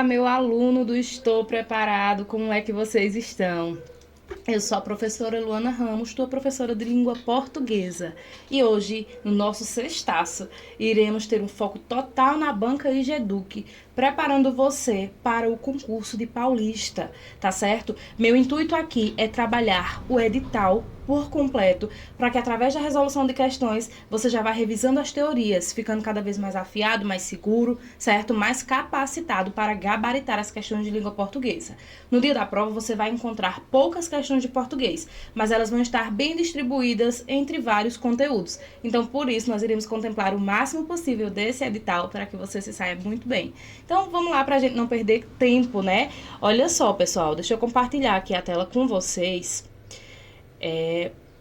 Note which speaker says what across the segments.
Speaker 1: Olá, meu aluno do Estou Preparado, como é que vocês estão? Eu sou a professora Luana Ramos, tua professora de língua portuguesa. E hoje, no nosso sextaço, iremos ter um foco total na banca IGEDUC, preparando você para o concurso de Paulista, tá certo? Meu intuito aqui é trabalhar o edital por completo, para que através da resolução de questões você já vá revisando as teorias, ficando cada vez mais afiado, mais seguro, certo? Mais capacitado para gabaritar as questões de língua portuguesa. No dia da prova você vai encontrar poucas questões de português, mas elas vão estar bem distribuídas entre vários conteúdos. Então, por isso, nós iremos contemplar o máximo possível desse edital para que você se saia muito bem. Então, vamos lá para a gente não perder tempo, né? Olha só, pessoal, deixa eu compartilhar aqui a tela com vocês.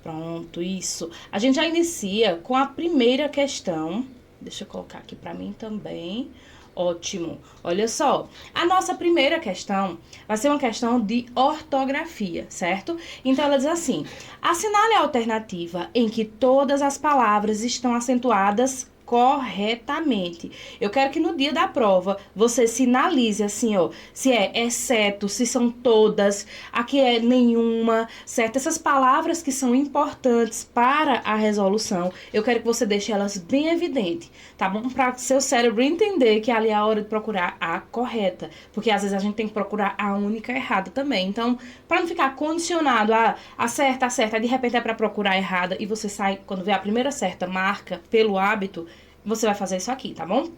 Speaker 1: Pronto, isso. A gente já inicia com a primeira questão. Deixa eu colocar aqui para mim também. Ótimo. Olha só, a nossa primeira questão vai ser uma questão de ortografia, certo? Então, ela diz assim: assinale a alternativa em que todas as palavras estão acentuadas corretamente. Eu quero que no dia da prova você sinalize assim, ó, se é exceto, se são todas, aqui é nenhuma, certo? Essas palavras que são importantes para a resolução, eu quero que você deixe elas bem evidentes, tá bom? Para seu cérebro entender que ali é a hora de procurar a correta, porque às vezes a gente tem que procurar a única errada também. Então, para não ficar condicionado a acerta, de repente é para procurar a errada e você sai, quando vê a primeira certa, marca pelo hábito, você vai fazer isso aqui, tá bom?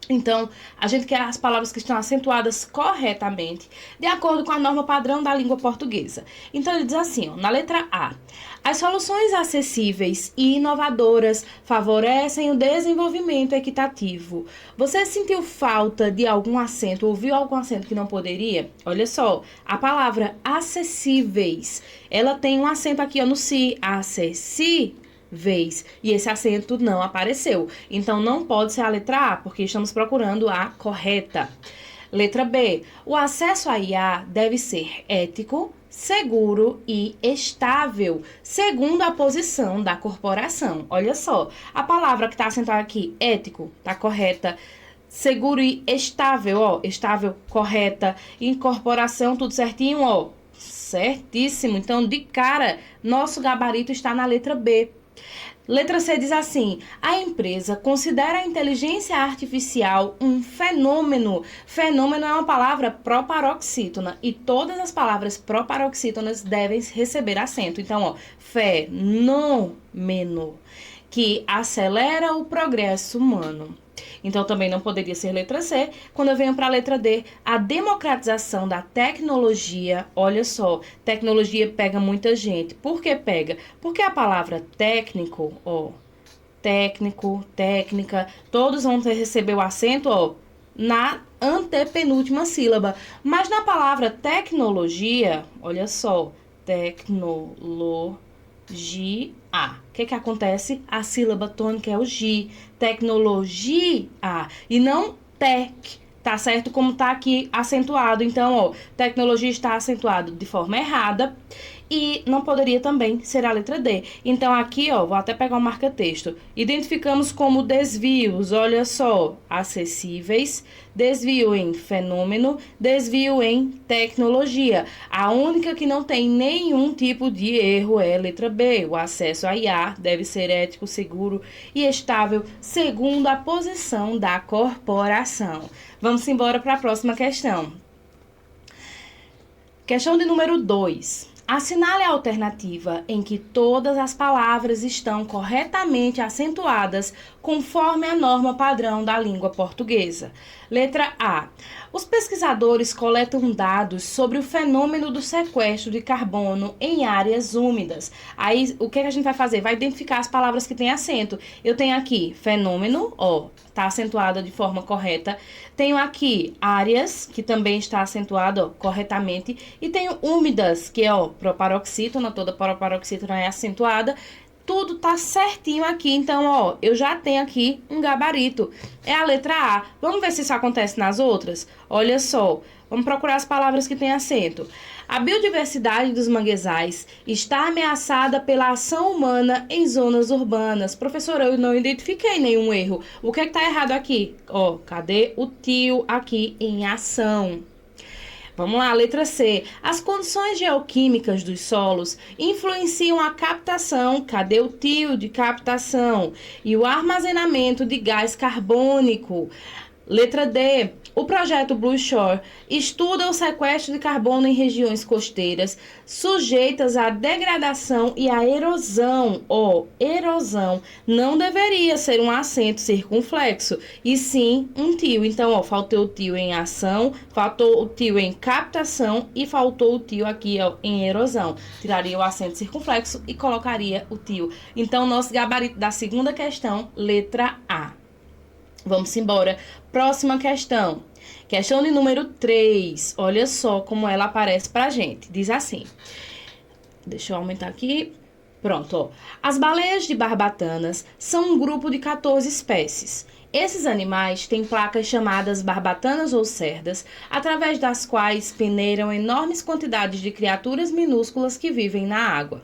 Speaker 1: Então, a gente quer as palavras que estão acentuadas corretamente, de acordo com a norma padrão da língua portuguesa. Então, ele diz assim, ó, na letra A: as soluções acessíveis e inovadoras favorecem o desenvolvimento equitativo. Você sentiu falta de algum acento, ouviu algum acento que não poderia? Olha só, a palavra acessíveis, ela tem um acento aqui, ó, no si, acessíveis. E esse acento não apareceu. Então, não pode ser a letra A, porque estamos procurando a correta. Letra B: o acesso à IA deve ser ético, seguro e estável, segundo a posição da corporação. Olha só, a palavra que está acentuada aqui, ético, está correta. Seguro e estável, ó, estável, correta. Incorporação, tudo certinho, ó, certíssimo. Então, de cara, nosso gabarito está na letra B. Letra C diz assim: a empresa considera a inteligência artificial um fenômeno. Fenômeno é uma palavra proparoxítona e todas as palavras proparoxítonas devem receber acento. Então, ó, fenômeno, que acelera o progresso humano. Então, também não poderia ser letra C. Quando eu venho para a letra D, a democratização da tecnologia. Olha só, tecnologia pega muita gente. Por que pega? Porque a palavra técnico, ó, técnico, técnica, todos vão receber o acento, ó, na antepenúltima sílaba. Mas na palavra tecnologia, olha só, tecnologia. O que acontece? A sílaba tônica é o gi. Tecnologia. E não tec. Tá certo? Como tá aqui acentuado. Então, ó, tecnologia está acentuado de forma errada. E não poderia também ser a letra D. Então, aqui, ó, vou até pegar o marca-texto. Identificamos como desvios, olha só, acessíveis, desvio em fenômeno, desvio em tecnologia. A única que não tem nenhum tipo de erro é a letra B. O acesso a IA deve ser ético, seguro e estável, segundo a posição da corporação. Vamos embora para a próxima questão. Questão de número 2. Assinale a alternativa em que todas as palavras estão corretamente acentuadas conforme a norma padrão da língua portuguesa. Letra A. Os pesquisadores coletam dados sobre o fenômeno do sequestro de carbono em áreas úmidas. Aí, o que a gente vai fazer? Vai identificar as palavras que têm acento. Eu tenho aqui fenômeno, ó, está acentuada de forma correta. Tenho aqui áreas, que também está acentuada, ó, corretamente. E tenho úmidas, que é, ó, proparoxítona, toda proparoxítona é acentuada. Tudo tá certinho aqui, então, ó, eu já tenho aqui um gabarito. É a letra A. Vamos ver se isso acontece nas outras? Olha só, vamos procurar as palavras que têm acento. A biodiversidade dos manguezais está ameaçada pela ação humana em zonas urbanas. Professora, eu não identifiquei nenhum erro. O que é que tá errado aqui? Ó, cadê o tio aqui em ação? Vamos lá, letra C. As condições geoquímicas dos solos influenciam a captação, cadê o tio de captação? E o armazenamento de gás carbônico. Letra D. O projeto Blue Shore estuda o sequestro de carbono em regiões costeiras sujeitas à degradação e à erosão. Erosão não deveria ser um acento circunflexo, e sim um tio. Então, faltou o tio em ação, faltou o tio em captação e faltou o tio aqui, em erosão. Tiraria o acento circunflexo e colocaria o tio. Então, nosso gabarito da segunda questão, letra A. Vamos embora. Próxima questão. Questão de número 3. Olha só como ela aparece pra gente. Diz assim. Deixa eu aumentar aqui. Pronto, ó. As baleias de barbatanas são um grupo de 14 espécies. Esses animais têm placas chamadas barbatanas ou cerdas, através das quais peneiram enormes quantidades de criaturas minúsculas que vivem na água.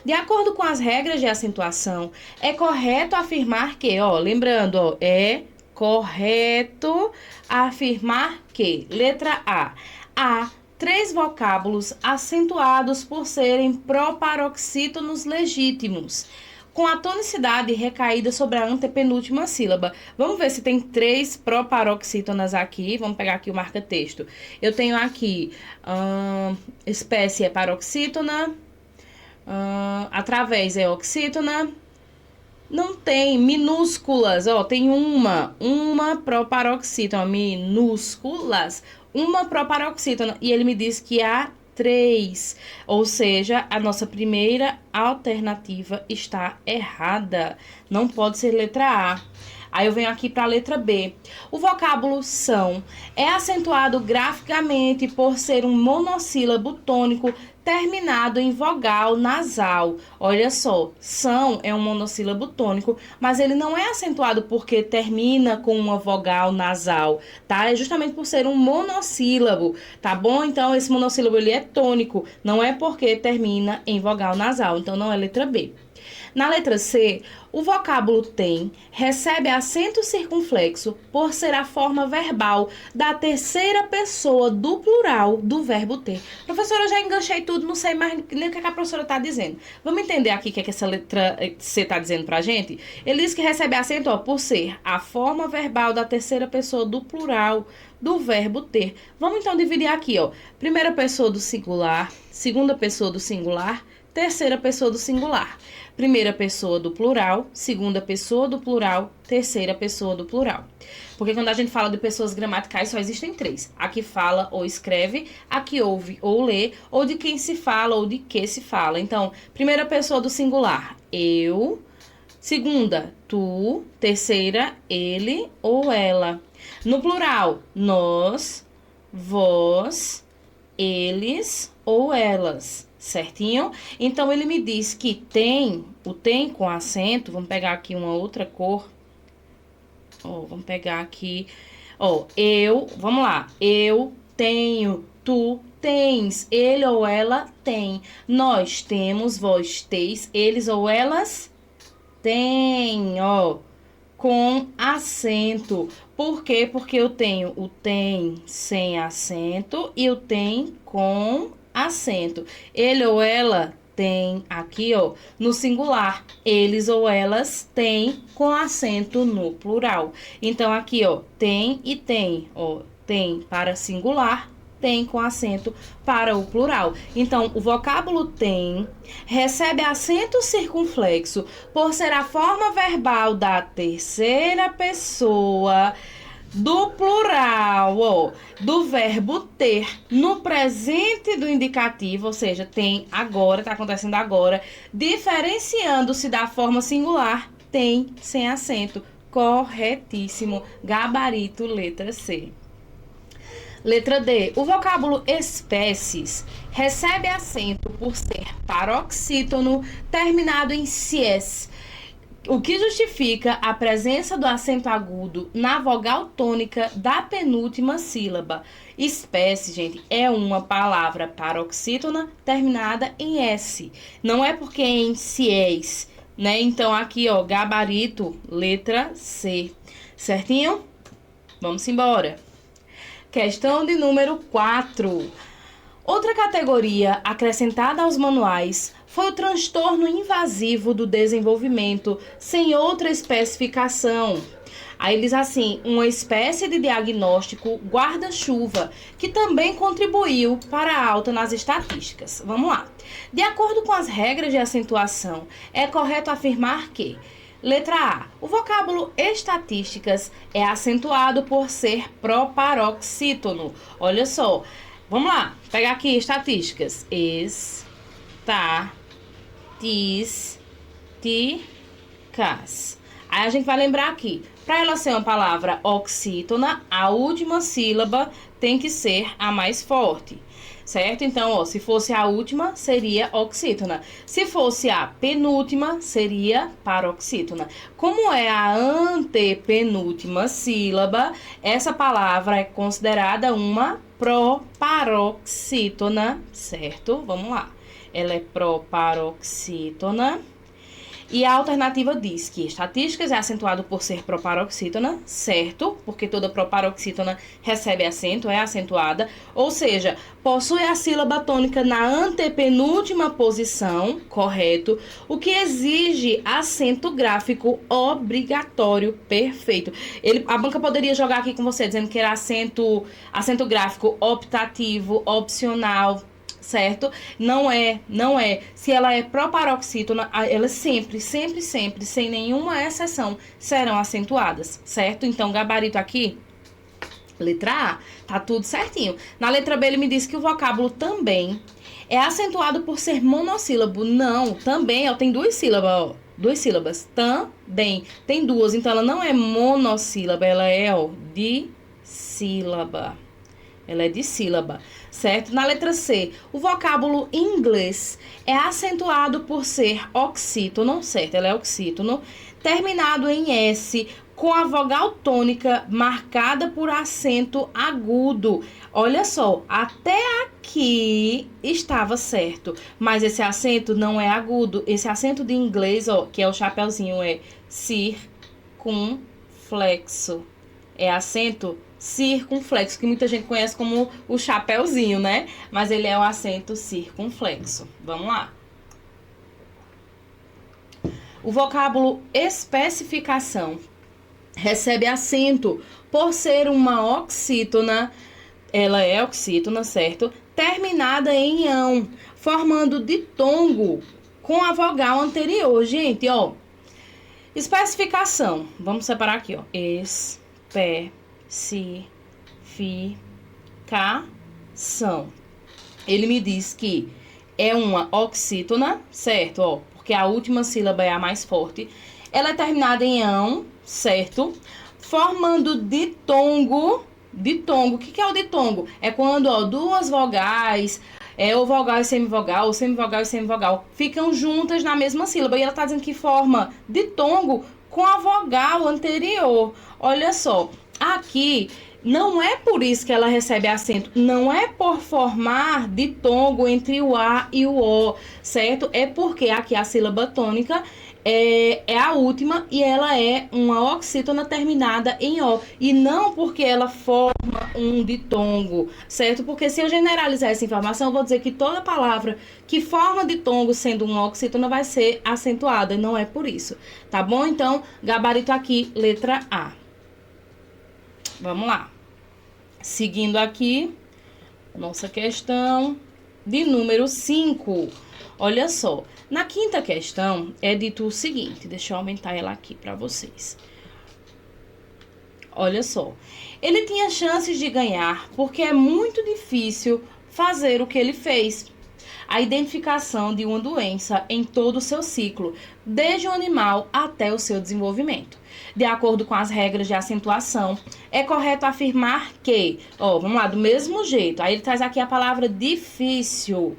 Speaker 1: De acordo com as regras de acentuação, é correto afirmar que, lembrando, é correto afirmar que, letra A, há 3 vocábulos acentuados por serem proparoxítonos legítimos, com a tonicidade recaída sobre a antepenúltima sílaba. Vamos ver se tem 3 proparoxítonas aqui. Vamos pegar aqui o marca-texto. Eu tenho aqui, espécie é paroxítona, através é oxítona. Não tem minúsculas, tem uma proparoxítona, minúsculas, uma proparoxítona, e ele me diz que há 3, ou seja, a nossa primeira alternativa está errada, não pode ser letra A. Aí eu venho aqui para a letra B. O vocábulo são é acentuado graficamente por ser um monossílabo tônico terminado em vogal nasal. Olha só, são é um monossílabo tônico, mas ele não é acentuado porque termina com uma vogal nasal, tá? É justamente por ser um monossílabo, tá bom? Então, esse monossílabo ele é tônico, não é porque termina em vogal nasal, então não é letra B. Na letra C, o vocábulo tem recebe acento circunflexo por ser a forma verbal da terceira pessoa do plural do verbo ter. Professora, eu já enganchei tudo, não sei mais nem o que a professora está dizendo. Vamos entender aqui o que essa letra C está dizendo pra gente? Ele diz que recebe acento por ser a forma verbal da terceira pessoa do plural do verbo ter. Vamos então dividir aqui, primeira pessoa do singular, segunda pessoa do singular, terceira pessoa do singular. Primeira pessoa do plural, segunda pessoa do plural, terceira pessoa do plural. Porque quando a gente fala de pessoas gramaticais, só existem 3. A que fala ou escreve, a que ouve ou lê, ou de quem se fala ou de que se fala. Então, primeira pessoa do singular, eu. Segunda, tu. Terceira, ele ou ela. No plural, nós, vós, eles ou elas. Certinho? Então, ele me diz que tem, o tem com acento, vamos pegar aqui uma outra cor. Vamos pegar aqui, vamos lá. Eu tenho, tu tens, ele ou ela tem. Nós temos, vós teis, eles ou elas têm, com acento. Por quê? Porque eu tenho o tem sem acento e o tem com acento. Ele ou ela tem aqui, no singular. Eles ou elas têm com acento no plural. Então, aqui, tem e tem. Tem para singular, tem com acento para o plural. Então, o vocábulo tem recebe acento circunflexo por ser a forma verbal da terceira pessoa do plural, do verbo ter, no presente do indicativo, ou seja, tem agora, tá acontecendo agora, diferenciando-se da forma singular, tem sem acento. Corretíssimo. Gabarito, letra C. Letra D. O vocábulo espécies recebe acento por ser paroxítono terminado em -sies, o que justifica a presença do acento agudo na vogal tônica da penúltima sílaba. Espécie, gente, é uma palavra paroxítona terminada em S. Não é porque é em -sies, né? Então, aqui, ó, gabarito, letra C. Certinho? Vamos embora. Questão de número 4. Outra categoria acrescentada aos manuais foi o transtorno invasivo do desenvolvimento sem outra especificação. Aí diz assim, uma espécie de diagnóstico guarda-chuva que também contribuiu para a alta nas estatísticas. Vamos lá. De acordo com as regras de acentuação, é correto afirmar que: letra A. O vocábulo estatísticas é acentuado por ser proparoxítono. Olha só. Vamos lá. Pegar aqui estatísticas. Estatísticas. Aí a gente vai lembrar aqui. Para ela ser uma palavra oxítona, a última sílaba tem que ser a mais forte. Certo? Então, ó, se fosse a última, seria oxítona. Se fosse a penúltima, seria paroxítona. Como é a antepenúltima sílaba, essa palavra é considerada uma proparoxítona, certo? Vamos lá. Ela é proparoxítona. E a alternativa diz que estatísticas é acentuado por ser proparoxítona, certo? Porque toda proparoxítona recebe acento, é acentuada. Ou seja, possui a sílaba tônica na antepenúltima posição, correto? O que exige acento gráfico obrigatório, perfeito. A banca poderia jogar aqui com você, dizendo que era acento gráfico optativo, opcional, certo? Não é. Se ela é proparoxítona, elas sempre, sem nenhuma exceção, serão acentuadas, certo? Então, gabarito aqui, letra A, tá tudo certinho. Na letra B, ele me disse que o vocábulo também é acentuado por ser monossílabo. Não, também, ó, tem duas sílabas, ó. Duas sílabas, também. Tem duas, então ela não é monossílaba, ela é, ó, dissílaba. Ela é dissílaba, certo? Na letra C, o vocábulo inglês é acentuado por ser oxítono, certo? Ela é oxítono, terminado em S, com a vogal tônica marcada por acento agudo. Olha só, até aqui estava certo, mas esse acento não é agudo. Esse acento de inglês, ó, que é o chapeuzinho, é circunflexo. É acento circunflexo, que muita gente conhece como o chapeuzinho, né? Mas ele é o acento circunflexo. Vamos lá. O vocábulo especificação recebe acento por ser uma oxítona, ela é oxítona, certo? Terminada em ão, formando ditongo com a vogal anterior. Gente, ó, especificação, vamos separar aqui, ó, especificação. Ele me diz que é uma oxítona, certo? Ó, porque a última sílaba é a mais forte. Ela é terminada em ão, certo? Formando ditongo. Ditongo. O que é o ditongo? É quando, ó, duas vogais, ou vogal e semivogal, ou semivogal e semivogal, ficam juntas na mesma sílaba. E ela tá dizendo que forma ditongo com a vogal anterior. Olha só, aqui não é por isso que ela recebe acento, não é por formar ditongo entre o A e o O, certo? É porque aqui a sílaba tônica é a última e ela é uma oxítona terminada em O. E não porque ela forma um ditongo, certo? Porque se eu generalizar essa informação, eu vou dizer que toda palavra que forma ditongo sendo uma oxítona vai ser acentuada, e não é por isso, tá bom? Então, gabarito aqui, letra A. Vamos lá. Seguindo aqui, nossa questão de número 5. Olha só, na quinta questão é dito o seguinte, deixa eu aumentar ela aqui para vocês. Olha só, ele tinha chances de ganhar porque é muito difícil fazer o que ele fez. a identificação de uma doença em todo o seu ciclo, desde o animal até o seu desenvolvimento. De acordo com as regras de acentuação, é correto afirmar que, vamos lá, do mesmo jeito, aí ele traz aqui a palavra difícil.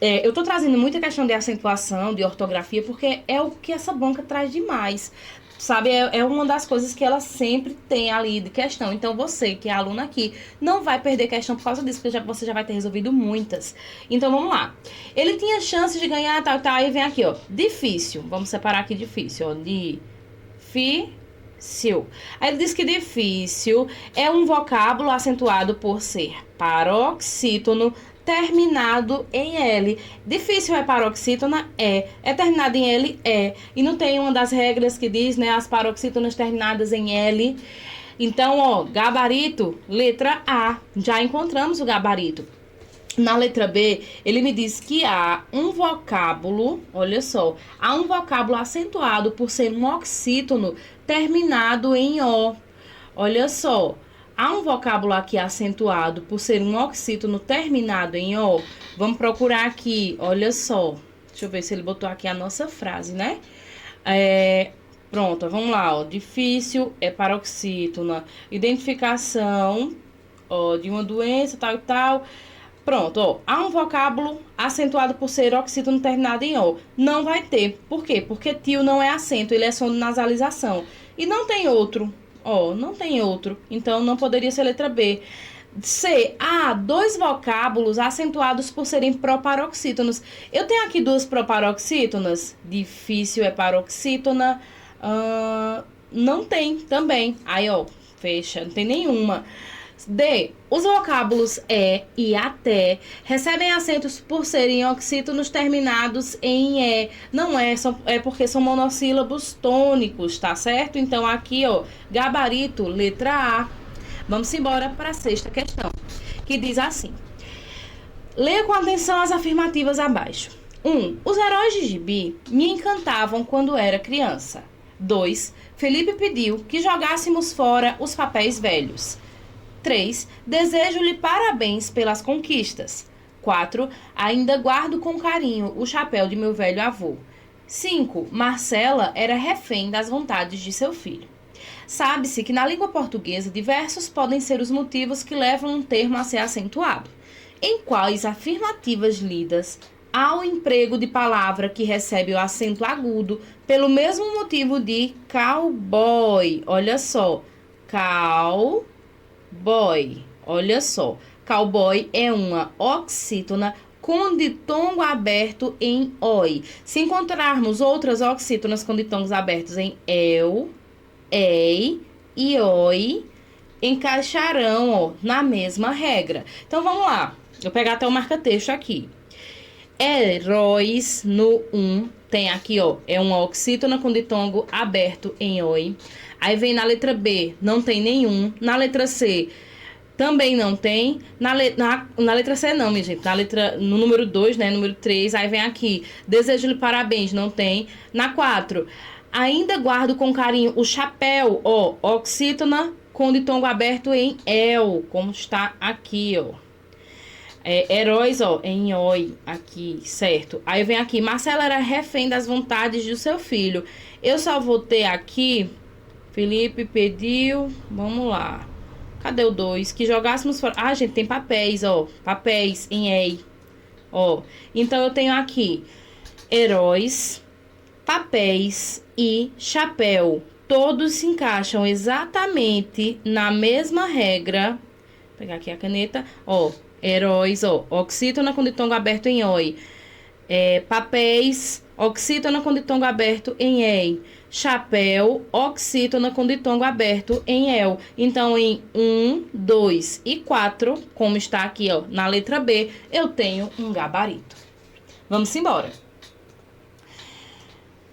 Speaker 1: Eu tô trazendo muita questão de acentuação, de ortografia, porque é o que essa banca traz demais. Sabe, é uma das coisas que ela sempre tem ali de questão. Então, você que é aluna aqui, não vai perder questão por causa disso, porque você já vai ter resolvido muitas. Então, vamos lá. Ele tinha chance de ganhar, tal, aí vem aqui, ó, difícil. Vamos separar aqui difícil, ó, difícil. Aí ele diz que difícil é um vocábulo acentuado por ser paroxítono, terminado em L. Difícil é paroxítona? É terminado em L? É. E não tem uma das regras que diz, né, as paroxítonas terminadas em L. Então, ó, gabarito, letra A. Já encontramos o gabarito. Na letra B, ele me diz que há um vocábulo, olha só, há um vocábulo acentuado por ser um oxítono terminado em O. Olha só. Há um vocábulo aqui acentuado por ser um oxítono terminado em O. Vamos procurar aqui, olha só. Deixa eu ver se ele botou aqui a nossa frase, né? Pronto, vamos lá, ó. Difícil é paroxítona. Identificação, ó, de uma doença, tal e tal. Pronto, ó. Há um vocábulo acentuado por ser oxítono terminado em O. Não vai ter. Por quê? Porque tio não é acento, ele é som de nasalização. E não tem outro. Não tem outro, então não poderia ser letra B. C, há dois vocábulos acentuados por serem proparoxítonos. Eu tenho aqui duas proparoxítonas. Difícil é paroxítona. Não tem também. Aí, ó, fecha, não tem nenhuma. D, os vocábulos e até recebem acentos por serem oxítonos terminados em E. Não é porque são monossílabos tônicos, tá certo? Então, aqui, ó, gabarito, letra A. Vamos embora para a sexta questão, que diz assim. Leia com atenção as afirmativas abaixo. 1. Os heróis de gibi me encantavam quando era criança. 2. Felipe pediu que jogássemos fora os papéis velhos. 3. Desejo-lhe parabéns pelas conquistas. 4. Ainda guardo com carinho o chapéu de meu velho avô. 5. Marcela era refém das vontades de seu filho. Sabe-se que na língua portuguesa diversos podem ser os motivos que levam um termo a ser acentuado. Em quais afirmativas lidas há o emprego de palavra que recebe o acento agudo pelo mesmo motivo de cowboy? Olha só, cowboy, olha só, cowboy é uma oxítona com ditongo aberto em oi. Se encontrarmos outras oxítonas com ditongos abertos em eu, ei e oi, encaixarão, ó, na mesma regra. Então, vamos lá. Vou pegar até o marca-texto aqui. Heróis no 1, tem aqui, ó, é uma oxítona com ditongo aberto em oi. Aí vem na letra B, não tem nenhum. Na letra C, também não tem. Na letra C não, minha gente. No número 2, né, número 3, aí vem aqui, desejo-lhe parabéns, não tem. Na 4, ainda guardo com carinho o chapéu, ó, oxítona com ditongo aberto em el, como está aqui, ó. Heróis, ó, em oi, aqui, certo? Aí vem aqui, Marcela era refém das vontades do seu filho. Eu só vou ter aqui, Felipe pediu, vamos lá. Cadê o 2? Que jogássemos fora. Ah, gente, tem papéis, ó, papéis em ei, ó. Então, eu tenho aqui, heróis, papéis e chapéu. Todos se encaixam exatamente na mesma regra. Vou pegar aqui a caneta, ó. Heróis, ó, oxítona com ditongo aberto em oi. Papéis, oxítona com ditongo aberto em ei. Chapéu, oxítona com ditongo aberto em el. Então, em 1, 2 e 4, como está aqui, ó, na letra B, eu tenho um gabarito. Vamos embora.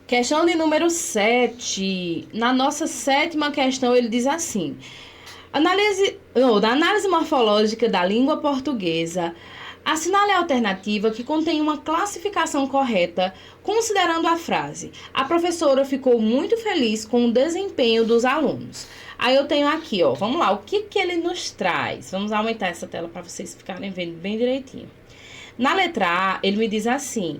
Speaker 1: Questão de número 7. Na nossa 7ª questão, ele diz assim... Na análise morfológica da língua portuguesa, assinale a alternativa que contém uma classificação correta, considerando a frase. A professora ficou muito feliz com o desempenho dos alunos. Aí eu tenho aqui, ó, vamos lá, o que ele nos traz? Vamos aumentar essa tela para vocês ficarem vendo bem direitinho. Na letra A, ele me diz assim: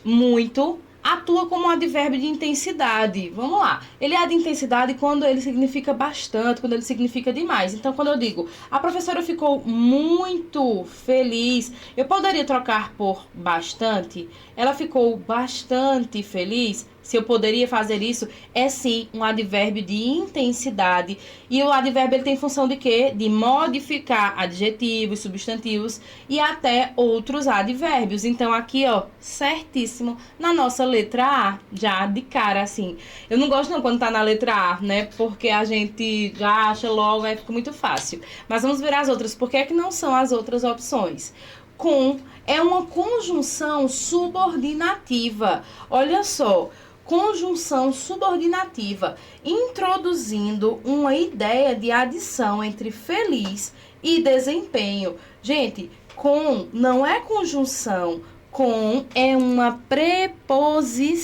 Speaker 1: muito atua como um advérbio de intensidade. Vamos lá. Ele é de intensidade quando ele significa bastante, quando ele significa demais. Então, quando eu digo, a professora ficou muito feliz, eu poderia trocar por bastante? Ela ficou bastante feliz? Se eu poderia fazer isso, é sim um advérbio de intensidade. E o advérbio ele tem função de quê? De modificar adjetivos, substantivos e até outros advérbios. Então, aqui, ó, certíssimo, na nossa letra A, já de cara, assim. Eu não gosto não quando tá na letra A, né? Porque a gente já acha logo, aí fica muito fácil. Mas vamos ver as outras. Por que é que não são as outras opções? Com é uma conjunção subordinativa. Olha só. Conjunção subordinativa, introduzindo uma ideia de adição entre feliz e desempenho. Gente, com não é conjunção, com é uma preposição.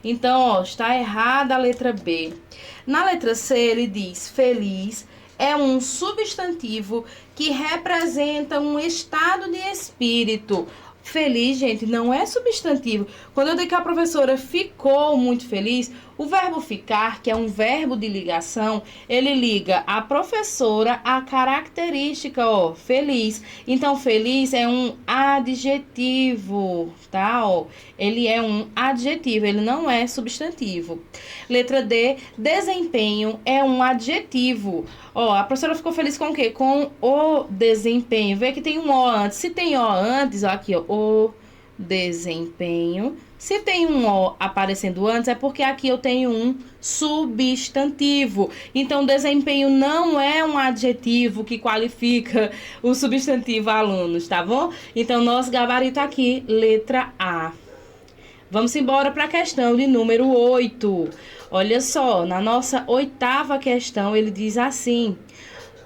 Speaker 1: Então, ó, está errada a letra B. Na letra C, ele diz feliz é um substantivo que representa um estado de espírito. Feliz, gente, não é substantivo. Quando eu digo que a professora ficou muito feliz, o verbo ficar, que é um verbo de ligação, ele liga a professora à característica, ó, feliz. Então, feliz é um adjetivo, tá? Ó, ele é um adjetivo, ele não é substantivo. Letra D, desempenho é um adjetivo. Ó, a professora ficou feliz com o quê? Com o desempenho. Vê que tem um O antes. Se tem O antes, ó, aqui, ó, o desempenho. Se tem um O aparecendo antes, é porque aqui eu tenho um substantivo. Então, desempenho não é um adjetivo que qualifica o substantivo alunos, tá bom? Então, nosso gabarito aqui, letra A. Vamos embora para a questão de número 8. Olha só, na nossa 8ª questão, ele diz assim: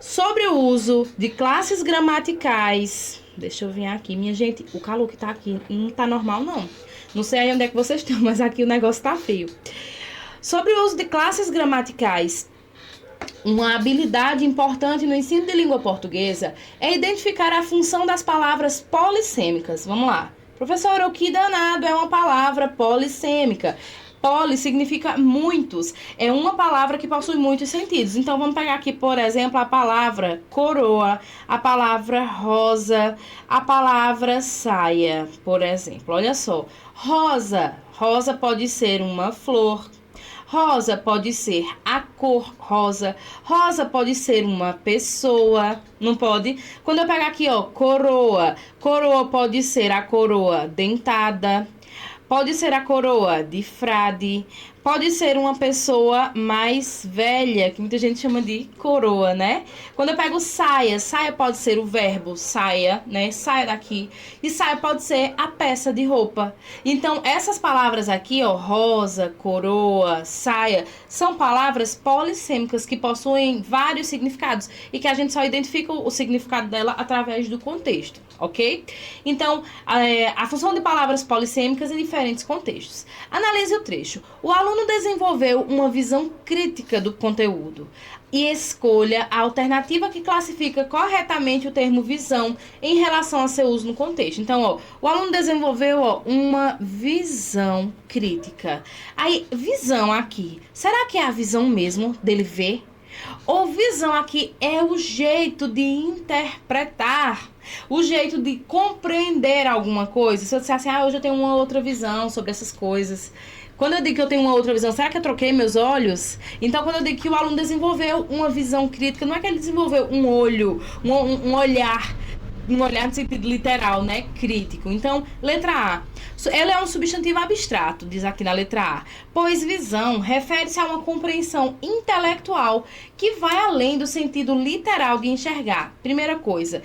Speaker 1: sobre o uso de classes gramaticais. Deixa eu vir aqui, minha gente, o calor que tá aqui não tá normal, não. Não sei aí onde é que vocês estão, mas aqui o negócio tá feio. Sobre o uso de classes gramaticais, uma habilidade importante no ensino de língua portuguesa é identificar a função das palavras polissêmicas. Vamos lá. Professora, o que danado é uma palavra polissêmica? Poli significa muitos. É uma palavra que possui muitos sentidos. Então, vamos pegar aqui, por exemplo, a palavra coroa, a palavra rosa, a palavra saia, por exemplo. Olha só. Rosa. Rosa pode ser uma flor. Rosa pode ser a cor rosa. Rosa pode ser uma pessoa. Não pode? Quando eu pegar aqui, ó, coroa. Coroa pode ser a coroa dentada. Pode ser a coroa de frade, pode ser uma pessoa mais velha, que muita gente chama de coroa, né? Quando eu pego saia, saia pode ser o verbo saia, né? Saia daqui. E saia pode ser a peça de roupa. Então, essas palavras aqui, ó, rosa, coroa, saia, são palavras polissêmicas que possuem vários significados e que a gente só identifica o significado dela através do contexto, ok? Então, a função de palavras polissêmicas em diferentes contextos. Analise o trecho. O aluno desenvolveu uma visão crítica do conteúdo e escolha a alternativa que classifica corretamente o termo visão em relação a seu uso no contexto. Então, ó, o aluno desenvolveu, ó, uma visão crítica. Aí, visão aqui, será que é a visão mesmo dele ver? Ou visão aqui é o jeito de interpretar, o jeito de compreender alguma coisa? Se eu disser assim, hoje eu tenho uma outra visão sobre essas coisas. Quando eu digo que eu tenho uma outra visão, será que eu troquei meus olhos? Então, quando eu digo que o aluno desenvolveu uma visão crítica, não é que ele desenvolveu um olho, um olhar no sentido literal, né? Crítico. Então, letra A. Ela é um substantivo abstrato, diz aqui na letra A, pois visão refere-se a uma compreensão intelectual que vai além do sentido literal de enxergar. Primeira coisa.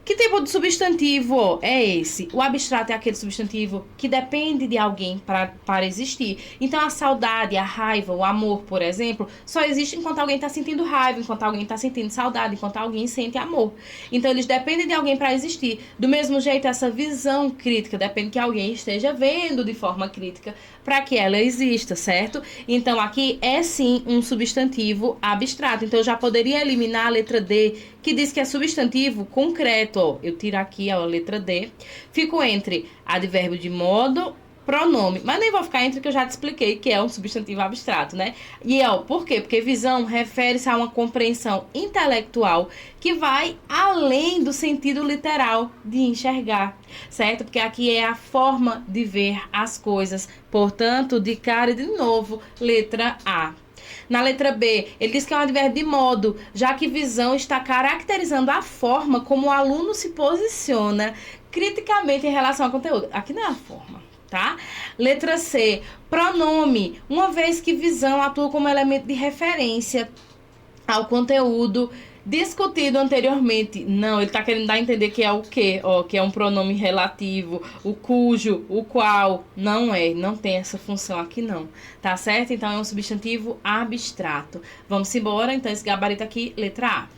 Speaker 1: Que tipo de substantivo é esse? O abstrato é aquele substantivo que depende de alguém para existir. Então, a saudade, a raiva, o amor, por exemplo, só existe enquanto alguém está sentindo raiva, enquanto alguém está sentindo saudade, enquanto alguém sente amor. Então, eles dependem de alguém para existir. Do mesmo jeito, essa visão crítica depende que alguém esteja vendo de forma crítica para que ela exista, certo? Então, aqui é sim um substantivo abstrato. Então, eu já poderia eliminar a letra D, que diz que é substantivo concreto. Ó, eu tiro aqui a letra D. Fico entre advérbio de modo, pronome. Mas nem vou ficar entre, que eu já te expliquei que é um substantivo abstrato, né? E ó, por quê? Porque visão refere-se a uma compreensão intelectual que vai além do sentido literal de enxergar, certo? Porque aqui é a forma de ver as coisas. Portanto, de cara e de novo, letra A. Na letra B, ele diz que é um advérbio de modo, já que visão está caracterizando a forma como o aluno se posiciona criticamente em relação ao conteúdo. Aqui não é a forma, tá? Letra C, pronome, uma vez que visão atua como elemento de referência ao conteúdo discutido anteriormente. Não, ele tá querendo dar a entender que é o quê? Ó, que é um pronome relativo, o cujo, o qual. Não é, não tem essa função aqui não, tá certo? Então é um substantivo abstrato. Vamos embora, então esse gabarito aqui, letra A.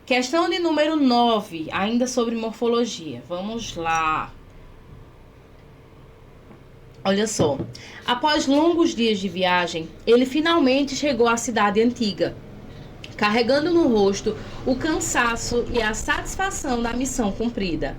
Speaker 1: Questão de número 9, ainda sobre morfologia. Vamos lá. Olha só. Após longos dias de viagem, ele finalmente chegou à cidade antiga, carregando no rosto o cansaço e a satisfação da missão cumprida.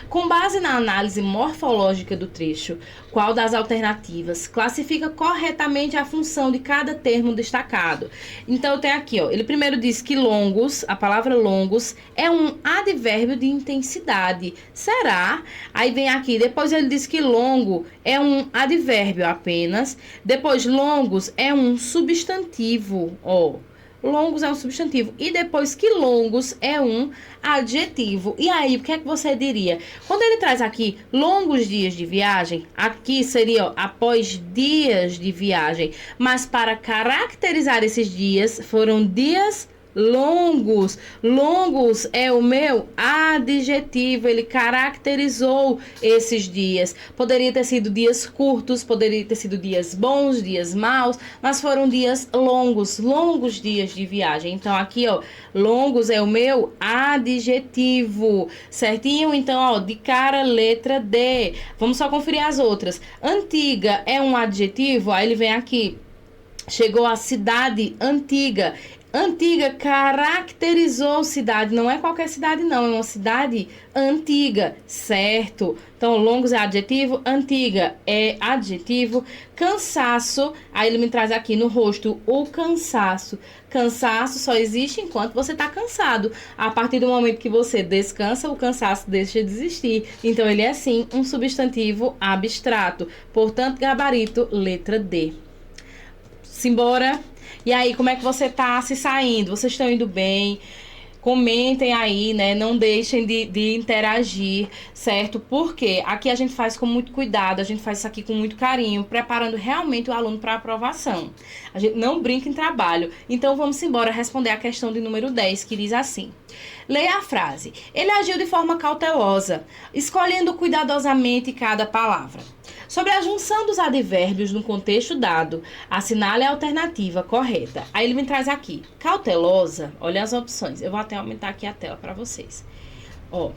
Speaker 1: Com base na análise morfológica do trecho, qual das alternativas classifica corretamente a função de cada termo destacado? Então, tem aqui, ó, ele primeiro diz que longos, a palavra longos, é um advérbio de intensidade. Será? Aí vem aqui, depois ele diz que longo é um advérbio apenas. Depois, longos é um substantivo, ó. Longos é um substantivo. E depois que longos é um adjetivo. E aí, o que é que você diria? Quando ele traz aqui longos dias de viagem, aqui seria, ó, após dias de viagem. Mas para caracterizar esses dias, foram dias longos. Longos é o meu adjetivo. Ele caracterizou esses dias. Poderia ter sido dias curtos, poderia ter sido dias bons, dias maus, mas foram dias longos, longos dias de viagem. Então aqui, ó, longos é o meu adjetivo, certinho? Então, ó, de cara, letra D. Vamos só conferir as outras. Antiga é um adjetivo, aí ele vem aqui. Chegou à cidade antiga. Antiga caracterizou cidade, não é qualquer cidade não, é uma cidade antiga, certo? Então, longos é adjetivo, antiga é adjetivo, cansaço, aí ele me traz aqui no rosto o cansaço. Cansaço só existe enquanto você está cansado. A partir do momento que você descansa, o cansaço deixa de existir. Então, ele é sim um substantivo abstrato. Portanto, gabarito, letra D. Simbora. E aí, como é que você tá se saindo? Vocês estão indo bem? Comentem aí, né? Não deixem de interagir, certo? Porque aqui a gente faz com muito cuidado, a gente faz isso aqui com muito carinho, preparando realmente o aluno para aprovação. A gente não brinca em trabalho. Então, vamos embora responder a questão de número 10, que diz assim. Leia a frase. Ele agiu de forma cautelosa, escolhendo cuidadosamente cada palavra. Sobre a junção dos advérbios no contexto dado, assinale a alternativa correta. Aí ele me traz aqui, cautelosa, olha as opções. Eu vou até aumentar aqui a tela para vocês. Ó,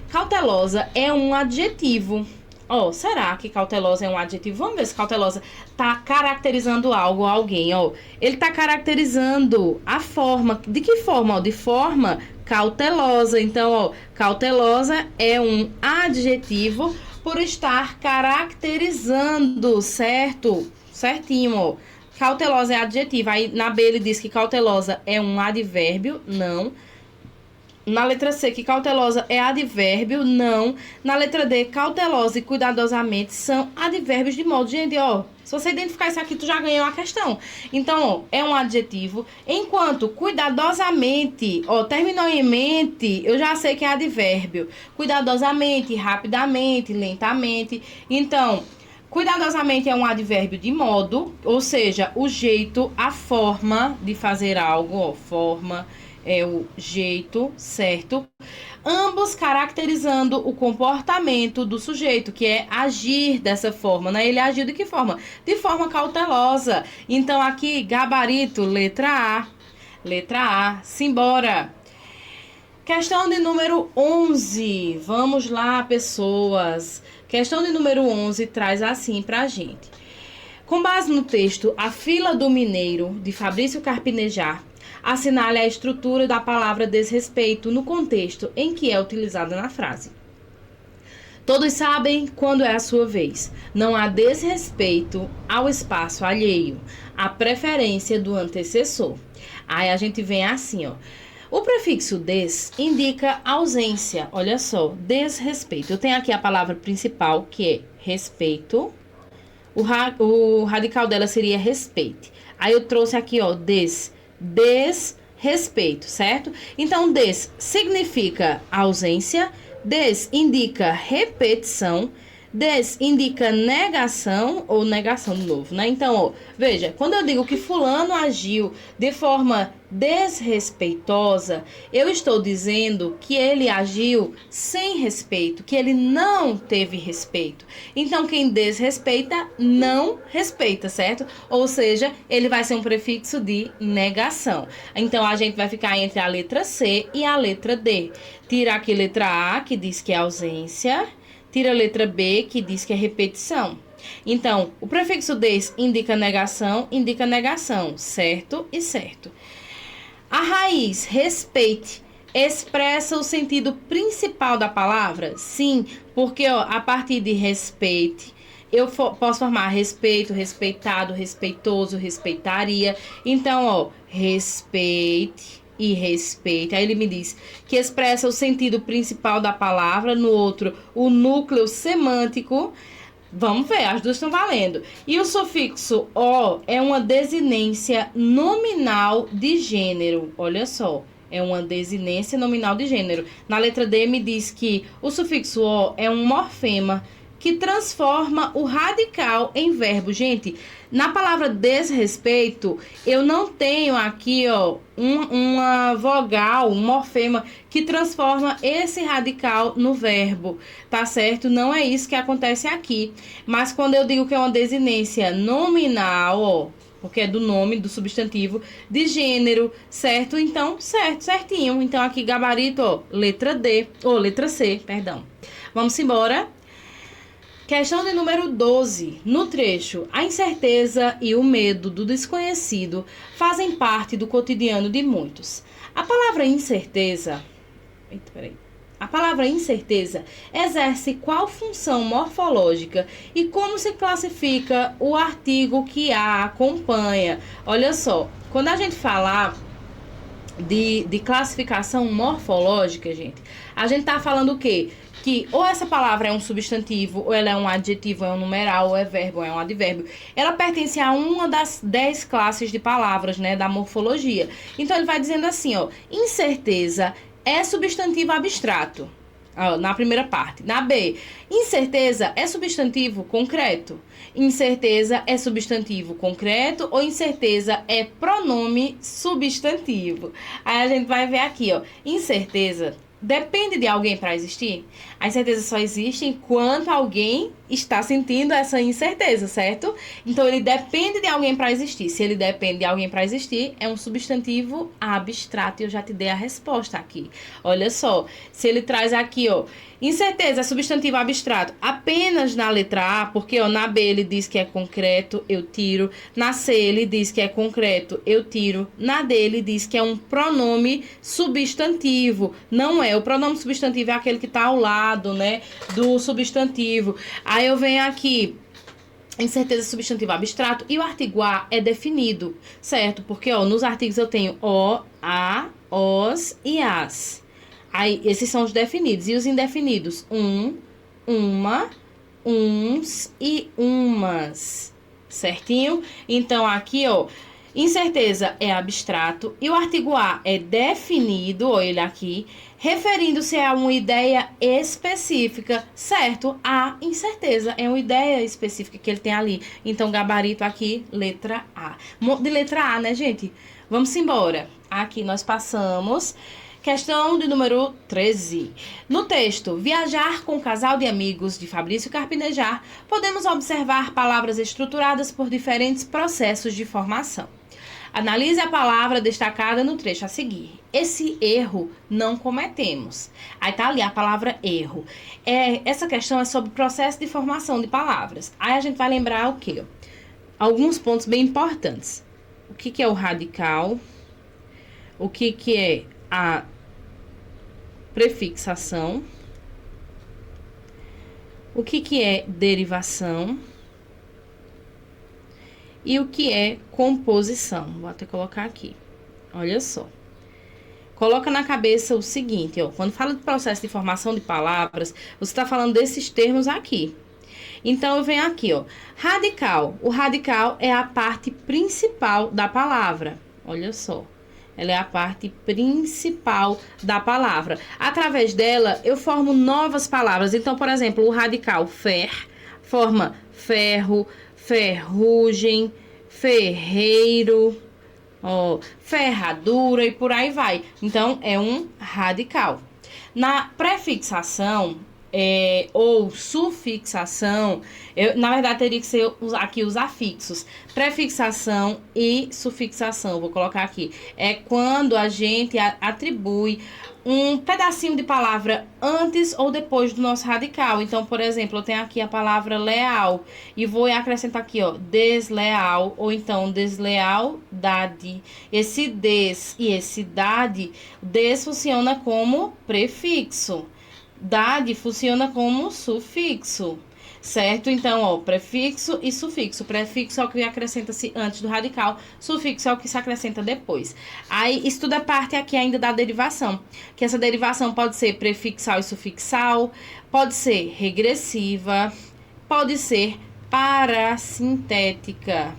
Speaker 1: cautelosa é um adjetivo. Ó, será que cautelosa é um adjetivo? Vamos ver se cautelosa tá caracterizando algo ou alguém, ó. Ele tá caracterizando a forma. De que forma? Ó, de forma cautelosa. Então, ó, cautelosa é um adjetivo por estar caracterizando, certo? Certinho, ó. Cautelosa é adjetivo. Aí na B ele diz que cautelosa é um advérbio, não. Na letra C, que cautelosa é advérbio, não. Na letra D, cautelosa e cuidadosamente são advérbios de modo. Gente, ó, se você identificar isso aqui, tu já ganhou a questão. Então, ó, é um adjetivo. Enquanto cuidadosamente, ó, terminou em mente, eu já sei que é advérbio. Cuidadosamente, rapidamente, lentamente. Então, cuidadosamente é um advérbio de modo, ou seja, o jeito, a forma de fazer algo, ó, forma é o jeito, certo? Ambos caracterizando o comportamento do sujeito, que é agir dessa forma, né? Ele agiu de que forma? De forma cautelosa. Então, aqui, gabarito, letra A. Letra A, simbora. Questão de número 11. Vamos lá, pessoas. Questão de número 11 traz assim pra gente. Com base no texto A Fila do Mineiro, de Fabrício Carpinejar, assinale a estrutura da palavra desrespeito no contexto em que é utilizada na frase. Todos sabem quando é a sua vez. Não há desrespeito ao espaço alheio, a preferência do antecessor. Aí a gente vem assim, ó. O prefixo des indica ausência. Olha só, desrespeito. Eu tenho aqui a palavra principal, que é respeito. O radical dela seria respeite. Aí eu trouxe aqui, ó, desrespeito, certo? Então, des significa ausência. Des indica repetição, des indica negação ou negação de novo, né? Então, ó, veja, quando eu digo que fulano agiu de forma desrespeitosa, eu estou dizendo que ele agiu sem respeito, que ele não teve respeito. Então, quem desrespeita, não respeita, certo? Ou seja, ele vai ser um prefixo de negação. Então, a gente vai ficar entre a letra C e a letra D. Tira aqui a letra A, que diz que é ausência. Tira a letra B, que diz que é repetição. Então, o prefixo des indica negação, certo e certo. A raiz respeite expressa o sentido principal da palavra? Sim, porque ó, a partir de respeite, eu posso formar respeito, respeitado, respeitoso, respeitaria. Então, ó, respeite e respeite. Aí ele me diz que expressa o sentido principal da palavra, no outro, o núcleo semântico. Vamos ver, as duas estão valendo. E o sufixo o é uma desinência nominal de gênero. Olha só, é uma desinência nominal de gênero. Na letra D me diz que o sufixo o é um morfema que transforma o radical em verbo. Gente, na palavra desrespeito, eu não tenho aqui, ó, uma vogal, um morfema que transforma esse radical no verbo, tá certo? Não é isso que acontece aqui. Mas quando eu digo que é uma desinência nominal, ó, porque é do nome, do substantivo, de gênero, certo? Então, certo, certinho. Então, aqui, gabarito, ó, letra D, ou letra C, perdão. Vamos embora. Questão de número 12. No trecho, a incerteza e o medo do desconhecido fazem parte do cotidiano de muitos. A palavra incerteza... A palavra incerteza exerce qual função morfológica e como se classifica o artigo que a acompanha? Olha só, quando a gente falar de classificação morfológica, gente, a gente tá falando o quê? Que ou essa palavra é um substantivo, ou ela é um adjetivo, é um numeral, ou é verbo, ou é um advérbio. Ela pertence a uma das 10 classes de palavras, né, da morfologia. Então, ele vai dizendo assim, ó, incerteza é substantivo abstrato, ó, na primeira parte. Na B, incerteza é substantivo concreto. Incerteza é substantivo concreto ou incerteza é pronome substantivo. Aí a gente vai ver aqui, ó, incerteza depende de alguém para existir? A incerteza só existe enquanto alguém está sentindo essa incerteza, certo? Então, ele depende de alguém para existir. Se ele depende de alguém para existir, é um substantivo abstrato. E eu já te dei a resposta aqui. Olha só, se ele traz aqui, ó, incerteza é substantivo abstrato apenas na letra A, porque ó, na B ele diz que é concreto, eu tiro. Na C ele diz que é concreto, eu tiro. Na D ele diz que é um pronome substantivo. Não é, o pronome substantivo é aquele que está ao lado, né, do substantivo. Aí eu venho aqui, incerteza substantivo abstrato, e o artigo a é definido, certo? Porque ó, nos artigos eu tenho o, a, os e as. Aí, esses são os definidos. E os indefinidos? Uma, uns e umas. Certinho? Então, aqui, ó, incerteza é abstrato e o artigo a é definido, olha ele aqui, referindo-se a uma ideia específica, certo? A incerteza é uma ideia específica que ele tem ali. Então, gabarito aqui, letra A. De letra A, né, gente? Vamos embora. Aqui nós passamos... Questão de número 13. No texto Viajar com um Casal de Amigos, de Fabrício Carpinejar, podemos observar palavras estruturadas por diferentes processos de formação. Analise a palavra destacada no trecho a seguir. Esse erro não cometemos. Aí tá ali a palavra erro. Essa questão é sobre o processo de formação de palavras. Aí a gente vai lembrar o quê? Alguns pontos bem importantes. O que é o radical? o que que é a prefixação, o que que é derivação e o que é composição. Vou até colocar aqui. Olha só. Coloca na cabeça o seguinte, ó. Quando fala de processo de formação de palavras, você está falando desses termos aqui. Então, eu venho aqui, ó. Radical. O radical é a parte principal da palavra. Olha só. Ela é a parte principal da palavra. Através dela, eu formo novas palavras. Então, por exemplo, o radical fer forma ferro, ferrugem, ferreiro, ó, ferradura e por aí vai. Então, é um radical. Na prefixação ou sufixação, na verdade teria que ser aqui os afixos. Prefixação e sufixação, vou colocar aqui. É quando a gente atribui um pedacinho de palavra antes ou depois do nosso radical. Então, por exemplo, eu tenho aqui a palavra leal e vou acrescentar aqui, ó, desleal ou então deslealdade. Esse des e esse dade, des funciona como prefixo. Dade funciona como sufixo, certo? Então, ó, prefixo e sufixo. Prefixo é o que acrescenta-se antes do radical, sufixo é o que se acrescenta depois. Aí, isso tudo é parte aqui ainda da derivação, que essa derivação pode ser prefixal e sufixal, pode ser regressiva, pode ser parasintética.